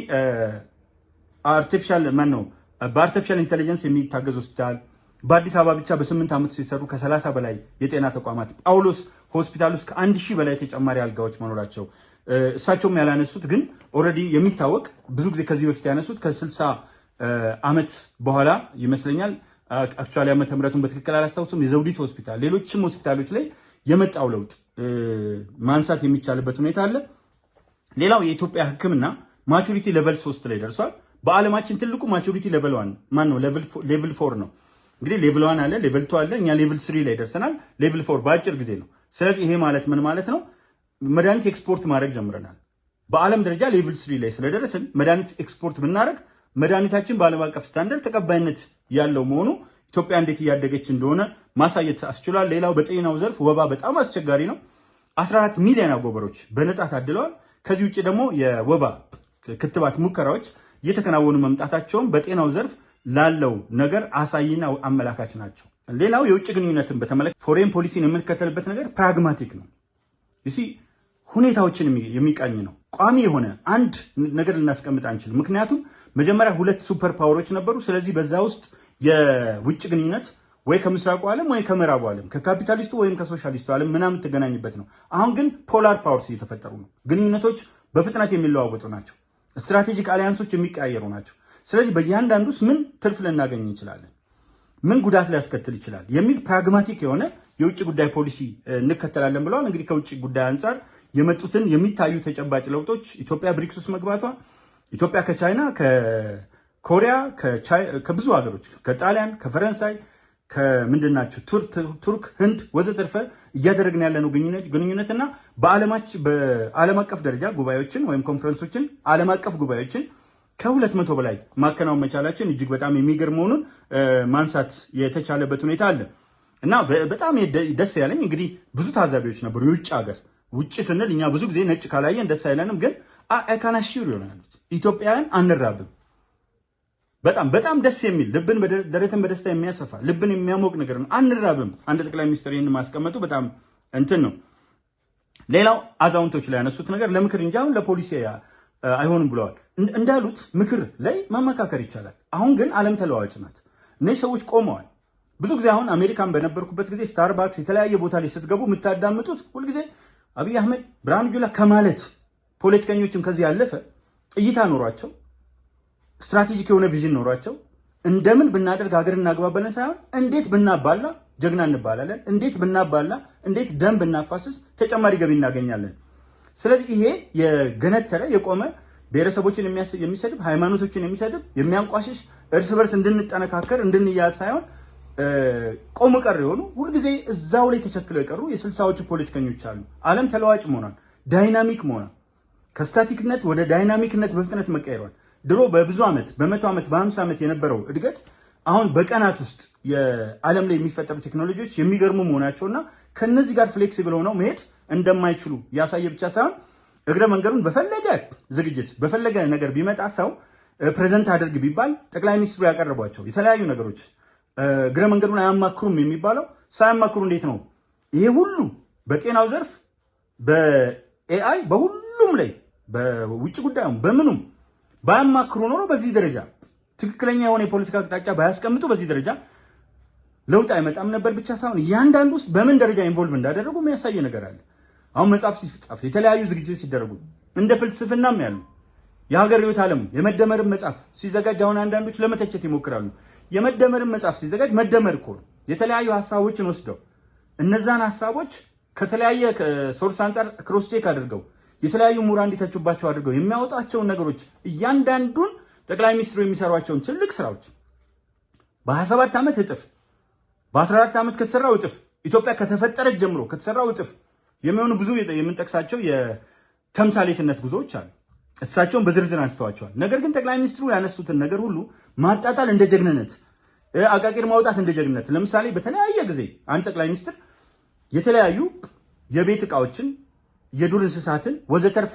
በአርቲፊሻል ኢንተለጀንስ የሚታገዝ ሆስፒታል በአዲስ አበባ ብቻ በ8 ዓመት ሲሰሩ ከ30 በላይ የጤና ተቋማት ጳውሎስ ሆስፒታል ውስጥ ከ1000 በላይ ተጨማሪ አልጋዎች መኖራቸው እሳቸውም ያላነሱት ግን ኦልሬዲ የሚታወቅ ብዙ ጊዜ ከዚህ በፊት ያነሱት ከ60 ዓመት በኋላ ይመስለኛል። አክቹዋሊ ዓመተ ምህረቱን በትክክል አላስታውስም። የዘውዲት ሆስፒታል ሌሎችም ሆስፒታሎች ላይ የመጣው ለውጥ ማንሳት የሚቻልበት ሁኔታ አለ። ሌላው የኢትዮጵያ ሕክምና ማቹሪቲ ሌቨል 3 ላይ ደርሷል። በዓለማችን ትልቁ ማቹሪቲ ሌቨል 1 ማን ነው? ሌቨል 4 ነው። እንግዲህ ሌቨል 1 አለ፣ ሌቨል 2 አለ። እኛ ሌቨል 3 ላይ ደርሰናል። ሌቨል 4 በአጭር ጊዜ ነው። ስለዚህ ይሄ ማለት ምን ማለት ነው? መድኃኒት ኤክስፖርት ማድረግ ጀምረናል። በዓለም ደረጃ ሌቨል 3 ላይ ስለደረስን መድኃኒት ኤክስፖርት ብናደርግ መድኃኒታችን በዓለም አቀፍ ስታንዳርድ ተቀባይነት ያለው መሆኑ ኢትዮጵያ እንዴት እያደገች እንደሆነ ማሳየት አስችሏል። ሌላው በጤናው ዘርፍ ወባ በጣም አስቸጋሪ ነው። 14 ሚሊዮን አጎበሮች በነጻ ታድለዋል። ከዚህ ውጭ ደግሞ የወባ ክትባት ሙከራዎች እየተከናወኑ መምጣታቸውን በጤናው ዘርፍ ላለው ነገር አሳይና አመላካች ናቸው። ሌላው የውጭ ግንኙነትን በተመለከተ ፎሬን ፖሊሲን የምንከተልበት ነገር ፕራግማቲክ ነው። እሺ ሁኔታዎችን የሚቃኝ ነው። ቋሚ የሆነ አንድ ነገር ልናስቀምጥ አንችልም። ምክንያቱም መጀመሪያ 2 ሱፐር ፓወሮች ነበሩ። ስለዚህ በዛ ውስጥ የውጭ ግንኙነት ወይ ከምስራቁ ዓለም ወይ ከምዕራቡ ዓለም ከካፒታሊስቱ ወይም ከሶሻሊስቱ ዓለም ምናምን ትገናኝበት ነው። አሁን ግን ፖላር ፓወርስ እየተፈጠሩ ነው። ግንኙነቶች በፍጥነት የሚለዋወጡ ናቸው። ስትራቴጂክ አሊያንሶች የሚቀያየሩ ናቸው። ስለዚህ በእያንዳንዱ ውስጥ ምን ትርፍ ልናገኝ እንችላለን፣ ምን ጉዳት ሊያስከትል ይችላል የሚል ፕራግማቲክ የሆነ የውጭ ጉዳይ ፖሊሲ እንከተላለን ብለዋል። እንግዲህ ከውጭ ጉዳይ አንጻር የመጡትን የሚታዩ ተጨባጭ ለውጦች ኢትዮጵያ ብሪክስ ውስጥ መግባቷ፣ ኢትዮጵያ ከቻይና ከኮሪያ ከብዙ ሀገሮች ከጣሊያን ከፈረንሳይ ከምንድናቸው ቱርክ፣ ህንድ ወዘተርፈ እያደረግን ያለነው ግንኙነትና በዓለም አቀፍ ደረጃ ጉባኤዎችን ወይም ኮንፈረንሶችን ዓለም አቀፍ ጉባኤዎችን ከ200 በላይ ማከናወን መቻላችን እጅግ በጣም የሚገርም መሆኑን ማንሳት የተቻለበት ሁኔታ አለ እና በጣም ደስ ያለኝ እንግዲህ ብዙ ታዛቢዎች ነበሩ የውጭ ሀገር ውጭ ስንል እኛ ብዙ ጊዜ ነጭ ካላየን ደስ አይለንም፣ ግን አይካናሽሩ ይሆናል ኢትዮጵያውያን አንራብም። በጣም ደስ የሚል ልብን ደረትን በደስታ የሚያሰፋ ልብን የሚያሞቅ ነገር ነው። አንራብም። አንድ ጠቅላይ ሚኒስትር ይህን ማስቀመጡ በጣም እንትን ነው። ሌላው አዛውንቶች ላይ ያነሱት ነገር ለምክር እንጂ አሁን ለፖሊሲ አይሆንም ብለዋል። እንዳሉት ምክር ላይ መመካከር ይቻላል። አሁን ግን ዓለም ተለዋዋጭ ናት። እነዚህ ሰዎች ቆመዋል። ብዙ ጊዜ አሁን አሜሪካን በነበርኩበት ጊዜ ስታርባክስ የተለያየ ቦታ ላይ ስትገቡ የምታዳምጡት ሁልጊዜ አብይ አህመድ ብርሃኑ ጁላ ከማለት ፖለቲከኞችም ከዚህ ያለፈ እይታ ኖሯቸው ስትራቴጂክ የሆነ ቪዥን ኖሯቸው እንደምን ብናደርግ ሀገር እናግባባለን ሳይሆን እንዴት ብናባላ ጀግና እንባላለን፣ እንዴት ብናባላ እንዴት ደም ብናፋስስ ተጨማሪ ገቢ እናገኛለን። ስለዚህ ይሄ የገነተረ የቆመ ብሔረሰቦችን የሚሰድብ ሃይማኖቶችን የሚሰድብ የሚያንቋሽሽ እርስ በርስ እንድንጠነካከር እንድንያዝ ሳይሆን ቆም ቀር የሆኑ ሁልጊዜ እዛው ላይ ተቸክለው የቀሩ የ60ዎቹ ፖለቲከኞች አሉ። ዓለም ተለዋጭ መሆኗን ዳይናሚክ መሆኗን ከስታቲክነት ወደ ዳይናሚክነት በፍጥነት መቀየሯል። ድሮ በብዙ ዓመት በ100 ዓመት በ50 ዓመት የነበረው እድገት አሁን በቀናት ውስጥ የዓለም ላይ የሚፈጠሩ ቴክኖሎጂዎች የሚገርሙ መሆናቸውና ከነዚህ ጋር ፍሌክሲብል ሆነው መሄድ እንደማይችሉ ያሳየ ብቻ ሳይሆን እግረ መንገዱን በፈለገ ዝግጅት በፈለገ ነገር ቢመጣ ሰው ፕሬዘንት አድርግ ቢባል ጠቅላይ ሚኒስትሩ ያቀረቧቸው የተለያዩ ነገሮች እግረ መንገዱን አያማክሩም የሚባለው ሳያማክሩ እንዴት ነው ይሄ ሁሉ በጤናው ዘርፍ በኤአይ በሁሉም ላይ በውጭ ጉዳዩም በምኑም ባያማክሩ ኖሮ በዚህ ደረጃ ትክክለኛ የሆነ የፖለቲካ አቅጣጫ ባያስቀምጡ በዚህ ደረጃ ለውጥ አይመጣም ነበር ብቻ ሳይሆን እያንዳንዱ ውስጥ በምን ደረጃ ኢንቮልቭ እንዳደረጉ የሚያሳይ ነገር አለ። አሁን መጽሐፍ ሲጻፍ የተለያዩ ዝግጅቶች ሲደረጉ እንደ ፍልስፍናም ያሉ የሀገር ህይወት ዓለም የመደመርን መጽሐፍ ሲዘጋጅ አሁን አንዳንዶች ለመተቸት ይሞክራሉ። የመደመርን መጽሐፍ ሲዘጋጅ መደመር እኮ ነው። የተለያዩ ሐሳቦችን ወስደው እነዛን ሐሳቦች ከተለያየ ሶርስ አንፃር ክሮስ ቼክ አድርገው የተለያዩ ምሁራን እንዲተቹባቸው አድርገው የሚያወጣቸውን ነገሮች እያንዳንዱን ጠቅላይ ሚኒስትሩ የሚሰሯቸውን ትልቅ ስራዎች በ27 ዓመት እጥፍ በ14 ዓመት ከተሰራው እጥፍ ኢትዮጵያ ከተፈጠረች ጀምሮ ከተሰራው እጥፍ የሚሆኑ ብዙ የምንጠቅሳቸው የተምሳሌትነት ጉዞዎች አሉ። እሳቸውን በዝርዝር አንስተዋቸዋል። ነገር ግን ጠቅላይ ሚኒስትሩ ያነሱትን ነገር ሁሉ ማጣጣል እንደ ጀግንነት፣ አቃቂር ማውጣት እንደ ጀግንነት። ለምሳሌ በተለያየ ጊዜ አንድ ጠቅላይ ሚኒስትር የተለያዩ የቤት ዕቃዎችን፣ የዱር እንስሳትን ወዘተርፈ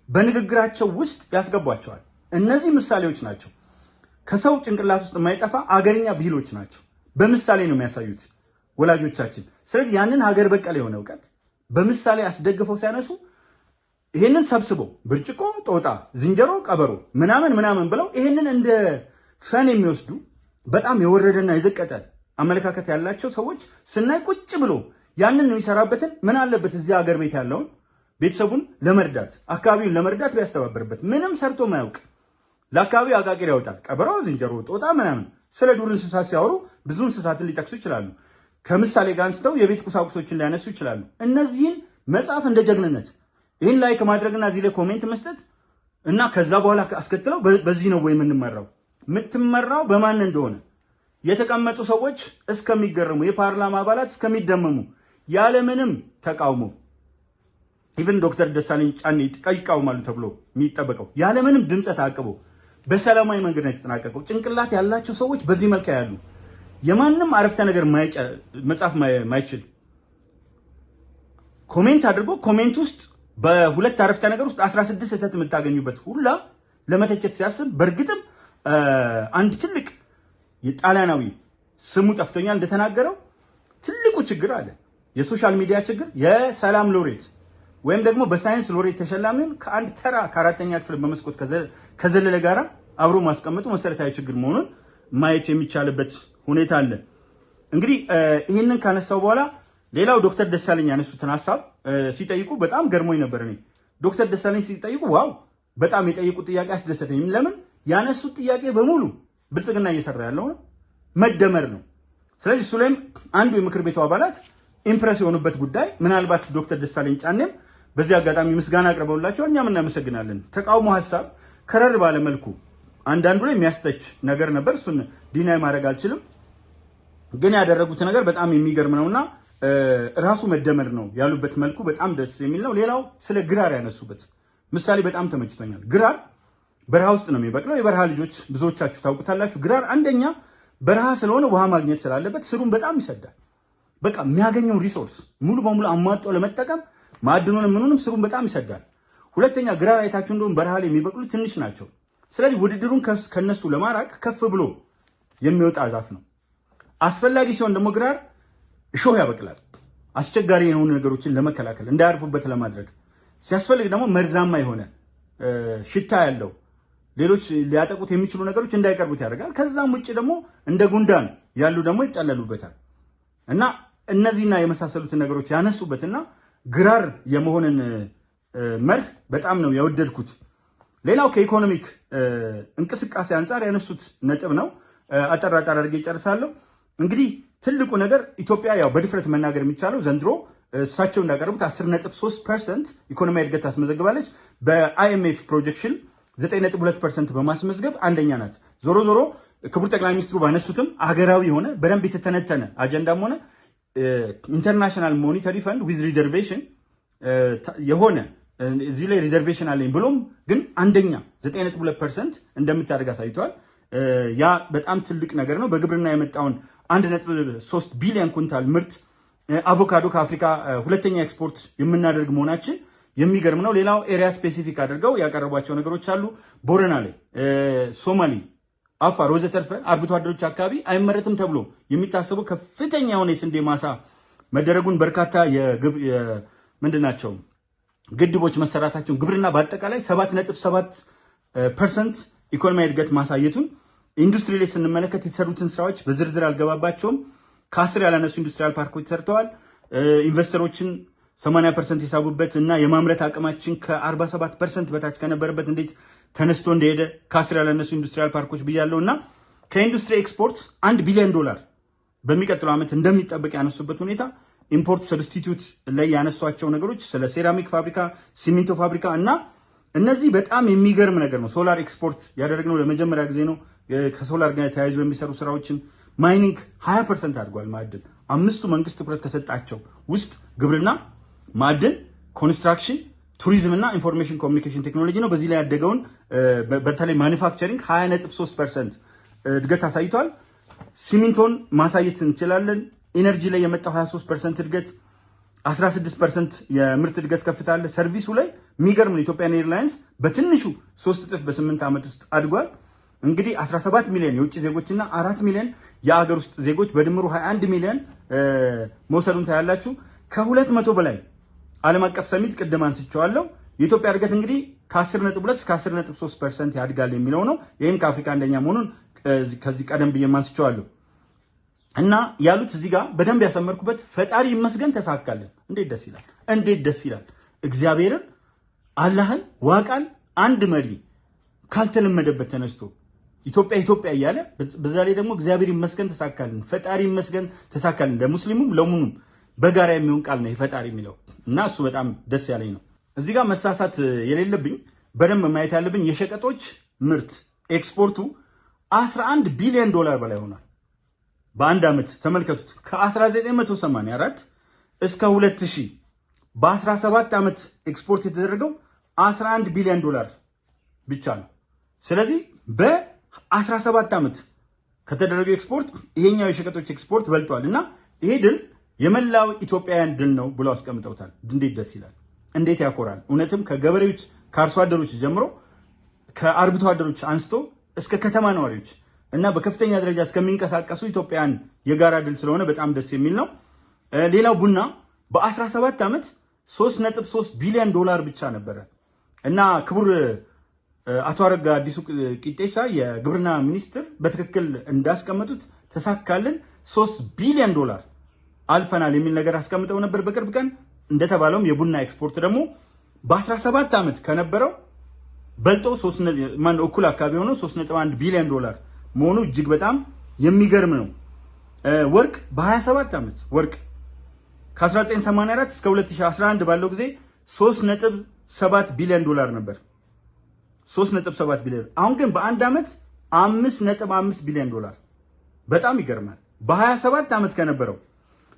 በንግግራቸው ውስጥ ያስገቧቸዋል። እነዚህ ምሳሌዎች ናቸው። ከሰው ጭንቅላት ውስጥ የማይጠፋ አገርኛ ብሂሎች ናቸው። በምሳሌ ነው የሚያሳዩት ወላጆቻችን። ስለዚህ ያንን ሀገር በቀል የሆነ እውቀት በምሳሌ አስደግፈው ሲያነሱ ይሄንን ሰብስበው ብርጭቆ፣ ጦጣ፣ ዝንጀሮ፣ ቀበሮ ምናምን ብለው ይሄንን እንደ ፈን የሚወስዱ በጣም የወረደና የዘቀጠ አመለካከት ያላቸው ሰዎች ስናይ ቁጭ ብሎ ያንን የሚሰራበትን ምን አለበት እዚህ ሀገር ቤት ያለውን ቤተሰቡን ለመርዳት አካባቢውን ለመርዳት ቢያስተባብርበት። ምንም ሰርቶ ማያውቅ ለአካባቢው አቃቂር ያወጣል። ቀበሮ፣ ዝንጀሮ፣ ጦጣ ምናምን። ስለ ዱር እንስሳት ሲያወሩ ብዙ እንስሳትን ሊጠቅሱ ይችላሉ። ከምሳሌ ጋር አንስተው የቤት ቁሳቁሶችን ሊያነሱ ይችላሉ። እነዚህን መጽሐፍ እንደ ጀግንነት ይህን ላይክ ማድረግና እዚህ ላይ ኮሜንት መስጠት እና ከዛ በኋላ አስከትለው በዚህ ነው ወይ የምንመራው? የምትመራው በማን እንደሆነ የተቀመጡ ሰዎች እስከሚገረሙ፣ የፓርላማ አባላት እስከሚደመሙ ያለምንም ተቃውሞ ኢቭን ዶክተር ደሳለኝ ጫኔ ይቃወማሉ ተብሎ የሚጠበቀው ያለምንም ድምፀ ተአቅቦ በሰላማዊ መንገድ ነው የተጠናቀቀው። ጭንቅላት ያላቸው ሰዎች በዚህ መልክ ያሉ የማንም አረፍተ ነገር መጻፍ ማይችል ኮሜንት አድርጎ ኮሜንት ውስጥ በሁለት አረፍተ ነገር ውስጥ 16 ስህተት የምታገኙበት ሁላ ለመተቸት ሲያስብ በእርግጥም አንድ ትልቅ የጣሊያናዊ ስሙ ጠፍቶኛል እንደተናገረው ትልቁ ችግር አለ። የሶሻል ሚዲያ ችግር የሰላም ሎሬት ወይም ደግሞ በሳይንስ ሎሬት ተሸላሚውን ከአንድ ተራ ከአራተኛ ክፍል በመስኮት ከዘለለ ጋራ አብሮ ማስቀመጡ መሰረታዊ ችግር መሆኑን ማየት የሚቻልበት ሁኔታ አለ። እንግዲህ ይህንን ካነሳው በኋላ ሌላው ዶክተር ደሳለኝ ያነሱትን ሐሳብ ሲጠይቁ በጣም ገርሞኝ ነበር። እኔ ዶክተር ደሳለኝ ሲጠይቁ ዋው በጣም የጠየቁት ጥያቄ አስደሰተኝ። ለምን ያነሱት ጥያቄ በሙሉ ብልጽግና እየሰራ ያለው ነው፣ መደመር ነው። ስለዚህ እሱ ላይም አንዱ የምክር ቤቱ አባላት ኢምፕረስ የሆኑበት ጉዳይ ምናልባት ዶክተር ደሳለኝ ጫኔም በዚህ አጋጣሚ ምስጋና አቅርበውላቸዋል። እኛም እናመሰግናለን። ተቃውሞ ሐሳብ ከረር ባለ መልኩ አንዳንዱ ላይ የሚያስተች ነገር ነበር። እሱን ዲናይ ማድረግ አልችልም። ግን ያደረጉት ነገር በጣም የሚገርም ነውና ራሱ መደመር ነው ያሉበት መልኩ በጣም ደስ የሚል ነው። ሌላው ስለ ግራር ያነሱበት ምሳሌ በጣም ተመችቶኛል። ግራር በረሃ ውስጥ ነው የሚበቅለው። የበረሃ ልጆች ብዙዎቻችሁ ታውቁታላችሁ። ግራር አንደኛ በረሃ ስለሆነ ውሃ ማግኘት ስላለበት ስሩን በጣም ይሰዳል። በቃ የሚያገኘው ሪሶርስ ሙሉ በሙሉ አሟጦ ለመጠቀም ማዕድኑንም ምኑንም ስሩን በጣም ይሰዳል። ሁለተኛ ግራር አይታችሁ እንደውም በረሃ ላይ የሚበቅሉ ትንሽ ናቸው። ስለዚህ ውድድሩን ከነሱ ለማራቅ ከፍ ብሎ የሚወጣ ዛፍ ነው። አስፈላጊ ሲሆን ደግሞ ግራር እሾህ ያበቅላል። አስቸጋሪ የሆኑ ነገሮችን ለመከላከል እንዳያርፉበት ለማድረግ ሲያስፈልግ ደግሞ መርዛማ የሆነ ሽታ ያለው ሌሎች ሊያጠቁት የሚችሉ ነገሮች እንዳይቀርቡት ያደርጋል። ከዛም ውጭ ደግሞ እንደ ጉንዳን ያሉ ደግሞ ይጠለሉበታል እና እነዚህና የመሳሰሉትን ነገሮች ያነሱበትና ግራር የመሆንን መርህ በጣም ነው የወደድኩት። ሌላው ከኢኮኖሚክ እንቅስቃሴ አንጻር ያነሱት ነጥብ ነው። አጠር አድርጌ ጨርሳለሁ። እንግዲህ ትልቁ ነገር ኢትዮጵያ ያው በድፍረት መናገር የሚቻለው ዘንድሮ እሳቸው እንዳቀረቡት 10.3% ኢኮኖሚያዊ እድገት ታስመዘግባለች። በአይኤምኤፍ ፕሮጀክሽን 9.2% በማስመዝገብ አንደኛ ናት። ዞሮ ዞሮ ክቡር ጠቅላይ ሚኒስትሩ ባነሱትም አገራዊ የሆነ በደንብ የተተነተነ አጀንዳም ሆነ ኢንተርናሽናል ሞኒተሪ ፈንድ ዊዝ ሪዘርቬሽን የሆነ እዚህ ላይ ሪዘርቬሽን አለኝ ብሎም ግን አንደኛ 9.2% እንደምታደርግ አሳይተዋል። ያ በጣም ትልቅ ነገር ነው። በግብርና የመጣውን 1.3 ቢሊዮን ኩንታል ምርት አቮካዶ ከአፍሪካ ሁለተኛ ኤክስፖርት የምናደርግ መሆናችን የሚገርም ነው። ሌላው ኤሪያ ስፔሲፊክ አድርገው ያቀረቧቸው ነገሮች አሉ። ቦረና ላይ፣ ሶማሊ፣ አፋር ወዘተርፈ አርብቶ አደሮች አካባቢ አይመረትም ተብሎ የሚታሰቡ ከፍተኛ የሆነ የስንዴ ማሳ መደረጉን በርካታ ምንድናቸው ግድቦች መሰራታቸውን ግብርና በአጠቃላይ 7.7% ኢኮኖሚያዊ እድገት ማሳየቱን ኢንዱስትሪ ላይ ስንመለከት የተሰሩትን ስራዎች በዝርዝር አልገባባቸውም። ከ10 ያላነሱ ኢንዱስትሪያል ፓርኮች ተሰርተዋል። ኢንቨስተሮችን 80% የሳቡበት እና የማምረት አቅማችን ከ47% በታች ከነበረበት እንዴት ተነስቶ እንደሄደ ከ10 ያላነሱ ኢንዱስትሪያል ፓርኮች ብያለሁ እና ከኢንዱስትሪ ኤክስፖርት $1 ቢሊዮን በሚቀጥለው ዓመት እንደሚጠበቅ ያነሱበት ሁኔታ ኢምፖርት ሰብስቲቲዩት ላይ ያነሷቸው ነገሮች ስለ ሴራሚክ ፋብሪካ፣ ሲሚንቶ ፋብሪካ እና እነዚህ በጣም የሚገርም ነገር ነው። ሶላር ኤክስፖርት ያደረግነው ለመጀመሪያ ጊዜ ነው። ከሶላር ጋር ተያይዞ የሚሰሩ ስራዎችን ማይኒንግ 20% አድጓል። ማዕድን አምስቱ መንግስት ትኩረት ከሰጣቸው ውስጥ ግብርና፣ ማዕድን፣ ኮንስትራክሽን፣ ቱሪዝም እና ኢንፎርሜሽን ኮሚኒኬሽን ቴክኖሎጂ ነው። በዚህ ላይ ያደገውን በተለይ ማኒፋክቸሪንግ 20.3% እድገት አሳይቷል። ሲሚንቶን ማሳየት እንችላለን። ኢነርጂ ላይ የመጣው 23% እድገት፣ 16% የምርት እድገት ከፍታ አለ። ሰርቪሱ ላይ የሚገርም ነው። ኢትዮጵያን ኤርላይንስ በትንሹ 3 እጥፍ በ8 ዓመት ውስጥ አድጓል። እንግዲህ 17 ሚሊዮን የውጭ ዜጎችና 4 ሚሊዮን የአገር ውስጥ ዜጎች በድምሩ 21 ሚሊዮን መውሰዱን ታያላችሁ። ከ200 በላይ ዓለም አቀፍ ሰሚት ቅድም አንስቼዋለሁ። የኢትዮጵያ እድገት እንግዲህ ከ10.2 እስከ 10.3% ያድጋል የሚለው ነው። ይህም ከአፍሪካ አንደኛ መሆኑን ከዚህ ቀደም ብዬ አንስቼዋለሁ። እና ያሉት እዚህ ጋር በደንብ ያሰመርኩበት ፈጣሪ ይመስገን ተሳካልን። እንዴት ደስ ይላል! እንዴት ደስ ይላል! እግዚአብሔርን አላህን ዋቃን አንድ መሪ ካልተለመደበት ተነስቶ ኢትዮጵያ ኢትዮጵያ እያለ በዛ ላይ ደግሞ እግዚአብሔር ይመስገን ተሳካልን፣ ፈጣሪ ይመስገን ተሳካልን። ለሙስሊሙም ለሙኑም በጋራ የሚሆን ቃል ነው ፈጣሪ የሚለው እና እሱ በጣም ደስ ያለኝ ነው። እዚህ ጋር መሳሳት የሌለብኝ በደንብ ማየት ያለብኝ የሸቀጦች ምርት ኤክስፖርቱ 11 ቢሊዮን ዶላር በላይ ሆኗል በአንድ ዓመት። ተመልከቱት። ከ1984 እስከ 2000 በ17 ዓመት ኤክስፖርት የተደረገው 11 ቢሊዮን ዶላር ብቻ ነው። ስለዚህ በ17 ዓመት ከተደረገው ኤክስፖርት ይሄኛው የሸቀጦች ኤክስፖርት በልጧል እና ይሄ ድል የመላው ኢትዮጵያውያን ድል ነው ብለው አስቀምጠውታል። እንዴት ደስ ይላል! እንዴት ያኮራል! እውነትም ከገበሬዎች ከአርሶ አደሮች ጀምሮ ከአርብቶ አደሮች አንስቶ እስከ ከተማ ነዋሪዎች እና በከፍተኛ ደረጃ እስከሚንቀሳቀሱ ኢትዮጵያውያን የጋራ ድል ስለሆነ በጣም ደስ የሚል ነው። ሌላው ቡና በ17 ዓመት 3.3 ቢሊዮን ዶላር ብቻ ነበረ እና ክቡር አቶ አረጋ አዲሱ ቂጤሳ የግብርና ሚኒስትር በትክክል እንዳስቀመጡት ተሳካልን 3 ቢሊዮን ዶላር አልፈናል የሚል ነገር አስቀምጠው ነበር በቅርብ ቀን። እንደተባለውም የቡና ኤክስፖርት ደግሞ በ17 ዓመት ከነበረው በልጦ እኩል አካባቢ ሆኖ 3.1 ቢሊዮን ዶላር መሆኑ እጅግ በጣም የሚገርም ነው። ወርቅ በ27 ዓመት ወርቅ ከ1984 እስከ 2011 ባለው ጊዜ 3.7 ቢሊዮን ዶላር ነበር። 3.7 ቢሊዮን አሁን ግን በአንድ ዓመት 5.5 ቢሊዮን ዶላር በጣም ይገርማል። በ27 ዓመት ከነበረው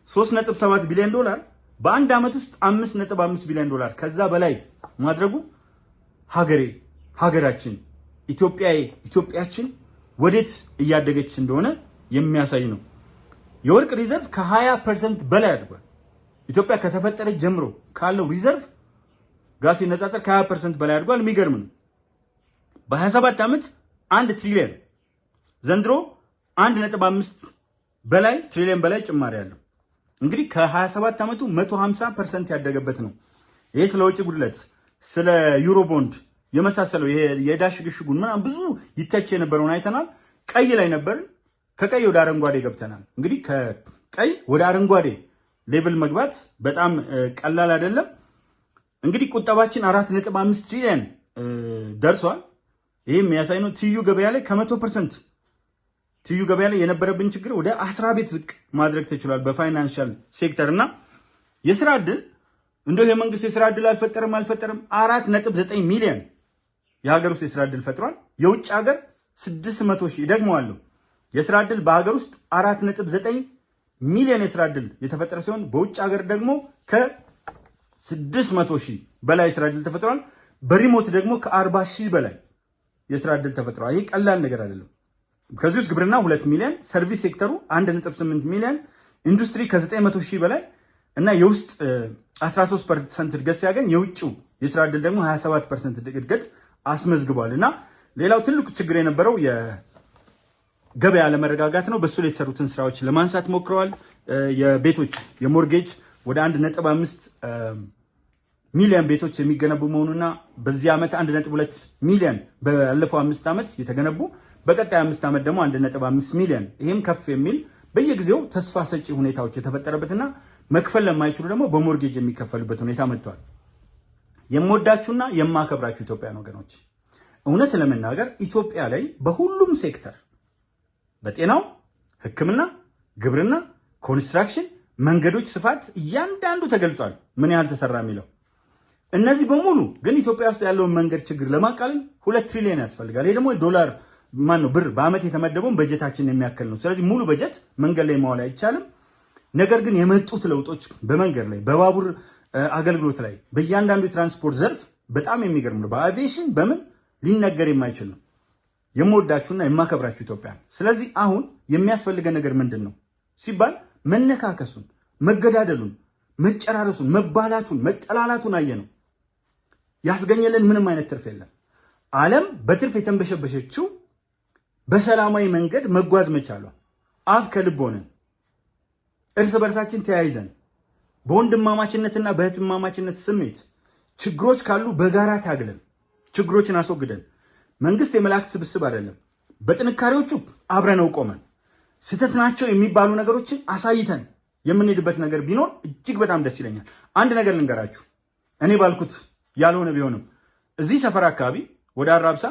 3.7 ቢሊዮን ዶላር በአንድ ዓመት ውስጥ 5.5 ቢሊዮን ዶላር ከዛ በላይ ማድረጉ ሀገራችን ኢትዮጵያችን ወዴት እያደገች እንደሆነ የሚያሳይ ነው። የወርቅ ሪዘርቭ ከ20% በላይ አድጓል። ኢትዮጵያ ከተፈጠረች ጀምሮ ካለው ሪዘርቭ ጋር ሲነጻጸር ከ20% በላይ አድጓል። የሚገርም ነው። በ27 ዓመት 1 ትሪሊዮን ዘንድሮ 1.5 በላይ ትሪሊዮን በላይ ጭማሪ ያለው እንግዲህ ከ27 ዓመቱ 150% ያደገበት ነው። ይሄ ስለ ውጭ ጉድለት ስለ ዩሮ ቦንድ የመሳሰለው የዕዳ ሽግሽጉን ምናምን ብዙ ይተች የነበረውን አይተናል። ቀይ ላይ ነበር፣ ከቀይ ወደ አረንጓዴ ገብተናል። እንግዲህ ከቀይ ወደ አረንጓዴ ሌቭል መግባት በጣም ቀላል አይደለም። እንግዲህ ቁጠባችን 4.5 ትሪሊዮን ደርሷል። ይሄ የሚያሳይ ነው። ትይዩ ገበያ ላይ ከ100% ትይዩ ገበያ ላይ የነበረብን ችግር ወደ 10 ቤት ዝቅ ማድረግ ተችሏል በፋይናንሻል ሴክተር እና የስራ ዕድል እንደው የመንግስት የስራ ዕድል አልፈጠረም 4.9 ሚሊዮን የሀገር ውስጥ የስራ ዕድል ፈጥሯል። የውጭ ሀገር 600 ሺህ ደግመዋለሁ። የስራ ዕድል በሀገር ውስጥ 4.9 ሚሊዮን የስራ ዕድል የተፈጠረ ሲሆን በውጭ ሀገር ደግሞ ከ600 ሺህ በላይ የስራ ዕድል ተፈጥሯል። በሪሞት ደግሞ ከ40 ሺህ በላይ የስራ ዕድል ተፈጥሯል። ይህ ቀላል ነገር አይደለም። ከዚህ ውስጥ ግብርና 2 ሚሊዮን፣ ሰርቪስ ሴክተሩ 1.8 ሚሊዮን፣ ኢንዱስትሪ ከ900 ሺህ በላይ እና የውስጥ 13% እድገት ሲያገኝ የውጭው የስራ ዕድል ደግሞ 27% እድገት አስመዝግቧል። እና ሌላው ትልቁ ችግር የነበረው የገበያ አለመረጋጋት ነው። በሱ ላይ የተሰሩትን ስራዎች ለማንሳት ሞክረዋል። የቤቶች የሞርጌጅ ወደ 1.5 ሚሊዮን ቤቶች የሚገነቡ መሆኑና በዚህ ዓመት 1.2 ሚሊዮን ባለፈው 5 ዓመት የተገነቡ በቀጣይ 5 ዓመት ደግሞ 1.5 ሚሊዮን ይህም ከፍ የሚል በየጊዜው ተስፋ ሰጪ ሁኔታዎች የተፈጠረበትና መክፈል ለማይችሉ ደግሞ በሞርጌጅ የሚከፈልበት ሁኔታ መጥቷል። የምወዳችሁና የማከብራችሁ ኢትዮጵያውያን ወገኖች እውነት ለመናገር ኢትዮጵያ ላይ በሁሉም ሴክተር በጤናው፣ ሕክምና፣ ግብርና፣ ኮንስትራክሽን፣ መንገዶች ስፋት እያንዳንዱ ተገልጿል፣ ምን ያህል ተሰራ የሚለው። እነዚህ በሙሉ ግን ኢትዮጵያ ውስጥ ያለውን መንገድ ችግር ለማቃለል 2 ትሪሊዮን ያስፈልጋል። ይሄ ደግሞ ዶላር ብር በአመት የተመደበውን በጀታችን የሚያክል ነው። ስለዚህ ሙሉ በጀት መንገድ ላይ ማዋል አይቻልም። ነገር ግን የመጡት ለውጦች በመንገድ ላይ፣ በባቡር አገልግሎት ላይ፣ በእያንዳንዱ የትራንስፖርት ዘርፍ በጣም የሚገርም ነው። በአቪዬሽን በምን ሊነገር የማይችል ነው። የምወዳችሁና የማከብራችሁ ኢትዮጵያ። ስለዚህ አሁን የሚያስፈልገን ነገር ምንድን ነው ሲባል መነካከሱን፣ መገዳደሉን፣ መጨራረሱን፣ መባላቱን፣ መጠላላቱን አየ ነው። ያስገኘልን ምንም አይነት ትርፍ የለም። ዓለም በትርፍ የተንበሸበሸችው በሰላማዊ መንገድ መጓዝ መቻሏ፣ አፍ ከልብ ሆነን እርስ በርሳችን ተያይዘን በወንድማማችነትና በእህትማማችነት ስሜት ችግሮች ካሉ በጋራ ታግለን ችግሮችን አስወግደን መንግስት የመላእክት ስብስብ አይደለም፣ በጥንካሬዎቹ አብረነው ቆመን ስህተት ናቸው የሚባሉ ነገሮችን አሳይተን የምንሄድበት ነገር ቢኖር እጅግ በጣም ደስ ይለኛል። አንድ ነገር ልንገራችሁ፣ እኔ ባልኩት ያልሆነ ቢሆንም እዚህ ሰፈር አካባቢ ወደ አራብሳ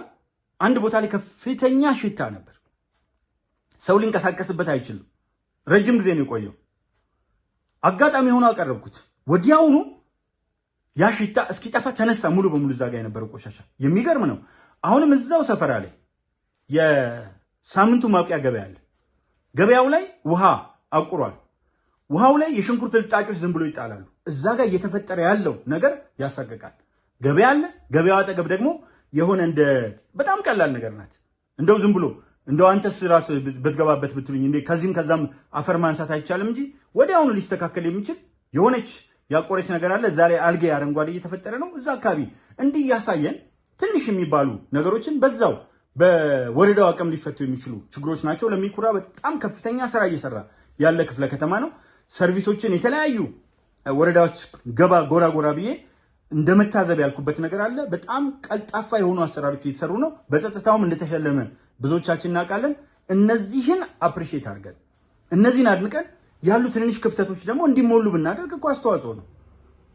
አንድ ቦታ ላይ ከፍተኛ ሽታ ነበር። ሰው ሊንቀሳቀስበት አይችልም። ረጅም ጊዜ ነው የቆየው። አጋጣሚ ሆኖ አቀረብኩት። ወዲያውኑ ያ ሽታ እስኪጠፋ ተነሳ ሙሉ በሙሉ እዛ ጋር የነበረው ቆሻሻ። የሚገርም ነው። አሁንም እዛው ሰፈራ ላይ የሳምንቱ ማብቂያ ገበያ አለ። ገበያው ላይ ውሃ አቁሯል። ውሃው ላይ የሽንኩርት ልጣጮች ዝም ብሎ ይጣላሉ። እዛ ጋር እየተፈጠረ ያለው ነገር ያሳቀቃል። ገበያ አለ። ገበያው አጠገብ ደግሞ የሆነ እንደ በጣም ቀላል ነገር ናት። እንደው ዝም ብሎ እንደው አንተስ ራስ ብትገባበት ብትሉኝ እንዴ ከዚህም ከዛም አፈር ማንሳት አይቻልም እንጂ ወዲያውኑ ሊስተካከል የሚችል የሆነች ያቆረች ነገር አለ። እዛ ላይ አልጌ አረንጓዴ እየተፈጠረ ነው። እዛ አካባቢ እንዲህ እያሳየን ትንሽ የሚባሉ ነገሮችን በዛው በወረዳው አቅም ሊፈቱ የሚችሉ ችግሮች ናቸው። ለሚኩራ በጣም ከፍተኛ ስራ እየሰራ ያለ ክፍለ ከተማ ነው። ሰርቪሶችን የተለያዩ ወረዳዎች ጎራ ጎራ ብዬ እንደመታዘብ ያልኩበት ነገር አለ። በጣም ቀልጣፋ የሆኑ አሰራሮች እየተሰሩ ነው። በጸጥታውም እንደተሸለመ ብዙዎቻችን እናውቃለን። እነዚህን አፕሪሼት አድርገን እነዚህን አድንቀን ያሉ ትንንሽ ክፍተቶች ደግሞ እንዲሞሉ ብናደርግ እኮ አስተዋጽኦ ነው።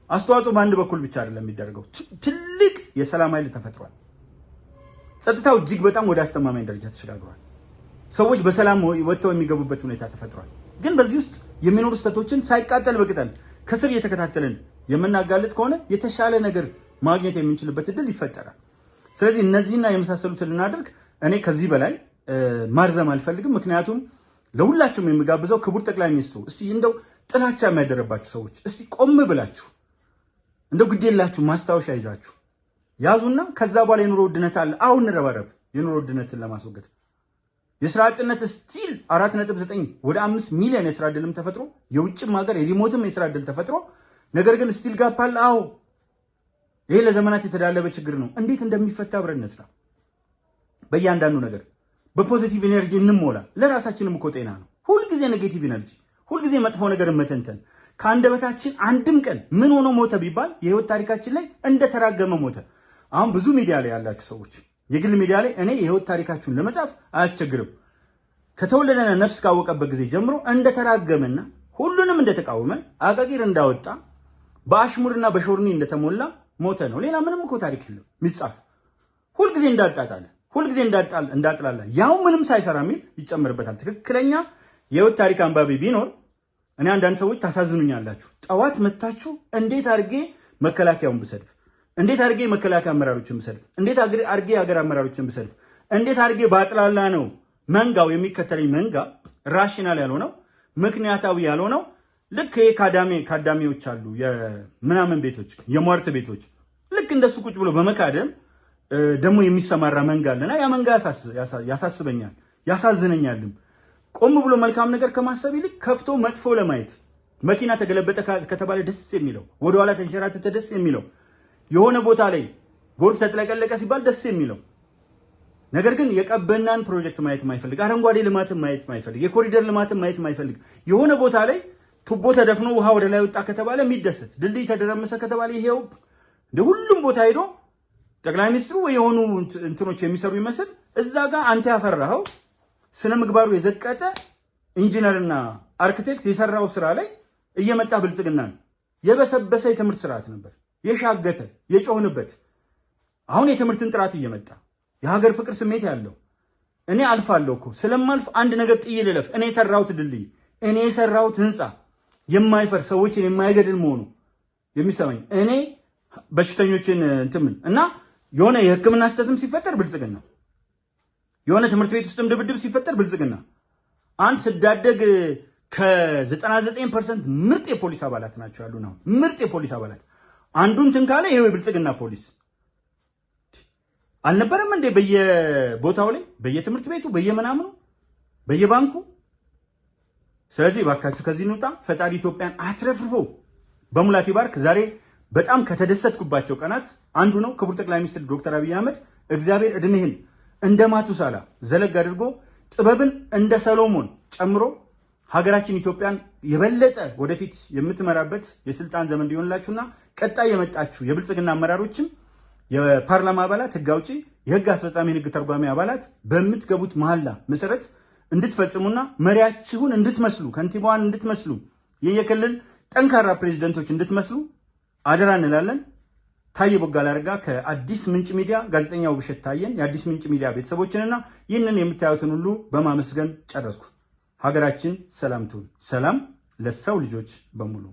አስተዋጽኦ በአንድ በኩል ብቻ አይደለም የሚደረገው። ትልቅ የሰላም ኃይል ተፈጥሯል። ጸጥታው እጅግ በጣም ወደ አስተማማኝ ደረጃ ተሸጋግሯል። ሰዎች በሰላም ወጥተው የሚገቡበት ሁኔታ ተፈጥሯል። ግን በዚህ ውስጥ የሚኖሩ ስህተቶችን ሳይቃጠል በቅጠል ከስር እየተከታተልን የምናጋልጥ ከሆነ የተሻለ ነገር ማግኘት የምንችልበት እድል ይፈጠራል። ስለዚህ እነዚህና የመሳሰሉትን ልናደርግ እኔ ከዚህ በላይ ማርዘም አልፈልግም። ምክንያቱም ለሁላችሁም የሚጋብዘው ክቡር ጠቅላይ ሚኒስትሩ እስቲ እንደው ጥላቻ የሚያደረባችሁ ሰዎች እስቲ ቆም ብላችሁ እንደው ግዴላችሁ ማስታወሻ ይዛችሁ ያዙና ከዛ በኋላ የኑሮ ውድነት አለ። አሁን እንረባረብ የኑሮ ውድነትን ለማስወገድ። የስራ አጥነት ስቲል 4.9 ወደ 5 ሚሊዮን የስራ ዕድልም ተፈጥሮ የውጭም ሀገር የሪሞትም የስራ ዕድል ተፈጥሮ ነገር ግን ስቲል ጋፕ አለ። አዎ ይሄ ለዘመናት የተዳለበ ችግር ነው። እንዴት እንደሚፈታ አብረን እንስራ። በእያንዳንዱ ነገር በፖዚቲቭ ኤነርጂ እንሞላ። ለራሳችንም እኮ ጤና ነው። ሁልጊዜ ኔጌቲቭ ኤነርጂ፣ ሁልጊዜ መጥፎ ነገር መተንተን ከአንደበታችን አንድም ቀን ምን ሆኖ ሞተ ቢባል የህይወት ታሪካችን ላይ እንደተራገመ ሞተ። አሁን ብዙ ሚዲያ ላይ ያላችሁ ሰዎች የግል ሚዲያ ላይ እኔ የህይወት ታሪካችሁን ለመጻፍ አያስቸግርም። ከተወለደና ነፍስ ካወቀበት ጊዜ ጀምሮ እንደተራገመና ሁሉንም እንደተቃወመ አቃቂር እንዳወጣ በአሽሙርና በሾርኒ እንደተሞላ ሞተ ነው። ሌላ ምንም እኮ ታሪክ የለም የሚጻፍ። ሁልጊዜ እንዳጣጣለ፣ ሁልጊዜ እንዳጥላላ፣ ያው ምንም ሳይሰራ የሚል ይጨምርበታል። ትክክለኛ የህይወት ታሪክ አንባቢ ቢኖር እኔ አንዳንድ ሰዎች ታሳዝኑኛላችሁ። ጠዋት መታችሁ እንዴት አድርጌ መከላከያውን ብሰድብ፣ እንዴት አድርጌ መከላከያ አመራሮችን ብሰድብ፣ እንዴት አድርጌ የሀገር አመራሮችን ብሰድብ፣ እንዴት አድርጌ ባጥላላ ነው መንጋው የሚከተለኝ መንጋ ራሽናል ያልሆነው ምክንያታዊ ያልሆነው ልክ ይሄ ካዳሚዎች አሉ የምናምን ቤቶች የሟርት ቤቶች ልክ እንደሱ ቁጭ ብሎ በመካደም ደግሞ የሚሰማራ መንጋ አለና ያ መንጋ ያሳስበኛል ያሳዝነኛልም። ቆም ብሎ መልካም ነገር ከማሰብ ይልቅ ከፍቶ መጥፎ ለማየት መኪና ተገለበጠ ከተባለ ደስ የሚለው ወደኋላ ተንሸራተተ ደስ የሚለው የሆነ ቦታ ላይ ጎርፍ ተጥለቀለቀ ሲባል ደስ የሚለው ነገር ግን የቀበናን ፕሮጀክት ማየት ማይፈልግ፣ አረንጓዴ ልማትን ማየት ማይፈልግ፣ የኮሪደር ልማትን ማየት ማይፈልግ፣ የሆነ ቦታ ላይ ቱቦ ተደፍኖ ውሃ ወደ ላይ ወጣ ከተባለ የሚደሰት፣ ድልድይ ተደረመሰ ከተባለ ይሄው እንደ ሁሉም ቦታ ሄዶ ጠቅላይ ሚኒስትሩ የሆኑ እንትኖች የሚሰሩ ይመስል እዛ ጋር አንተ ያፈራኸው ስነ ምግባሩ የዘቀጠ ኢንጂነርና አርኪቴክት የሰራው ስራ ላይ እየመጣ ብልጽግናን የበሰበሰ የትምህርት ስርዓት ነበር የሻገተ የጮህንበት። አሁን የትምህርትን ጥራት እየመጣ የሀገር ፍቅር ስሜት ያለው እኔ አልፋለሁ እኮ ስለማልፍ አንድ ነገር ጥዬ ልለፍ። እኔ የሰራሁት ድልድይ እኔ የሰራሁት ህንፃ የማይፈር ሰዎችን የማይገድል መሆኑ የሚሰማኝ እኔ በሽተኞችን እንትምን እና የሆነ የህክምና ስህተትም ሲፈጠር ብልጽግና፣ የሆነ ትምህርት ቤት ውስጥም ድብድብ ሲፈጠር ብልጽግና። አንድ ስዳደግ ከ99% ምርጥ የፖሊስ አባላት ናቸው ያሉ ነው። ምርጥ የፖሊስ አባላት አንዱን ትንካለ ይሄው የብልጽግና ፖሊስ አልነበረም እንዴ? በየቦታው ላይ በየትምህርት ቤቱ በየምናምኑ በየባንኩ። ስለዚህ ባካችሁ ከዚህ እንውጣ። ፈጣሪ ኢትዮጵያን አትረፍርፎ በሙላት ይባርክ። ዛሬ በጣም ከተደሰትኩባቸው ቀናት አንዱ ነው። ክቡር ጠቅላይ ሚኒስትር ዶክተር አብይ አህመድ እግዚአብሔር እድሜህን እንደ ማቱሳላ ዘለግ አድርጎ ጥበብን እንደ ሰሎሞን ጨምሮ ሀገራችን ኢትዮጵያን የበለጠ ወደፊት የምትመራበት የስልጣን ዘመን እንዲሆንላችሁና ቀጣይ የመጣችሁ የብልጽግና አመራሮችም የፓርላማ አባላት፣ ህግ አውጪ፣ የህግ አስፈጻሚ፣ ህግ ተርጓሚ አባላት በምትገቡት መሐላ መሰረት እንድትፈጽሙና መሪያችሁን እንድትመስሉ፣ ከንቲባዋን እንድትመስሉ፣ የየክልል ጠንካራ ፕሬዝደንቶች እንድትመስሉ አደራ እንላለን። ታዬ ቦጋለ አረጋ ከአዲስ ምንጭ ሚዲያ፣ ጋዜጠኛው ብሸት ታየን የአዲስ ምንጭ ሚዲያ ቤተሰቦችንና ይህንን የምታዩትን ሁሉ በማመስገን ጨረስኩ። ሀገራችን ሰላም ትሁን። ሰላም ለሰው ልጆች በሙሉ።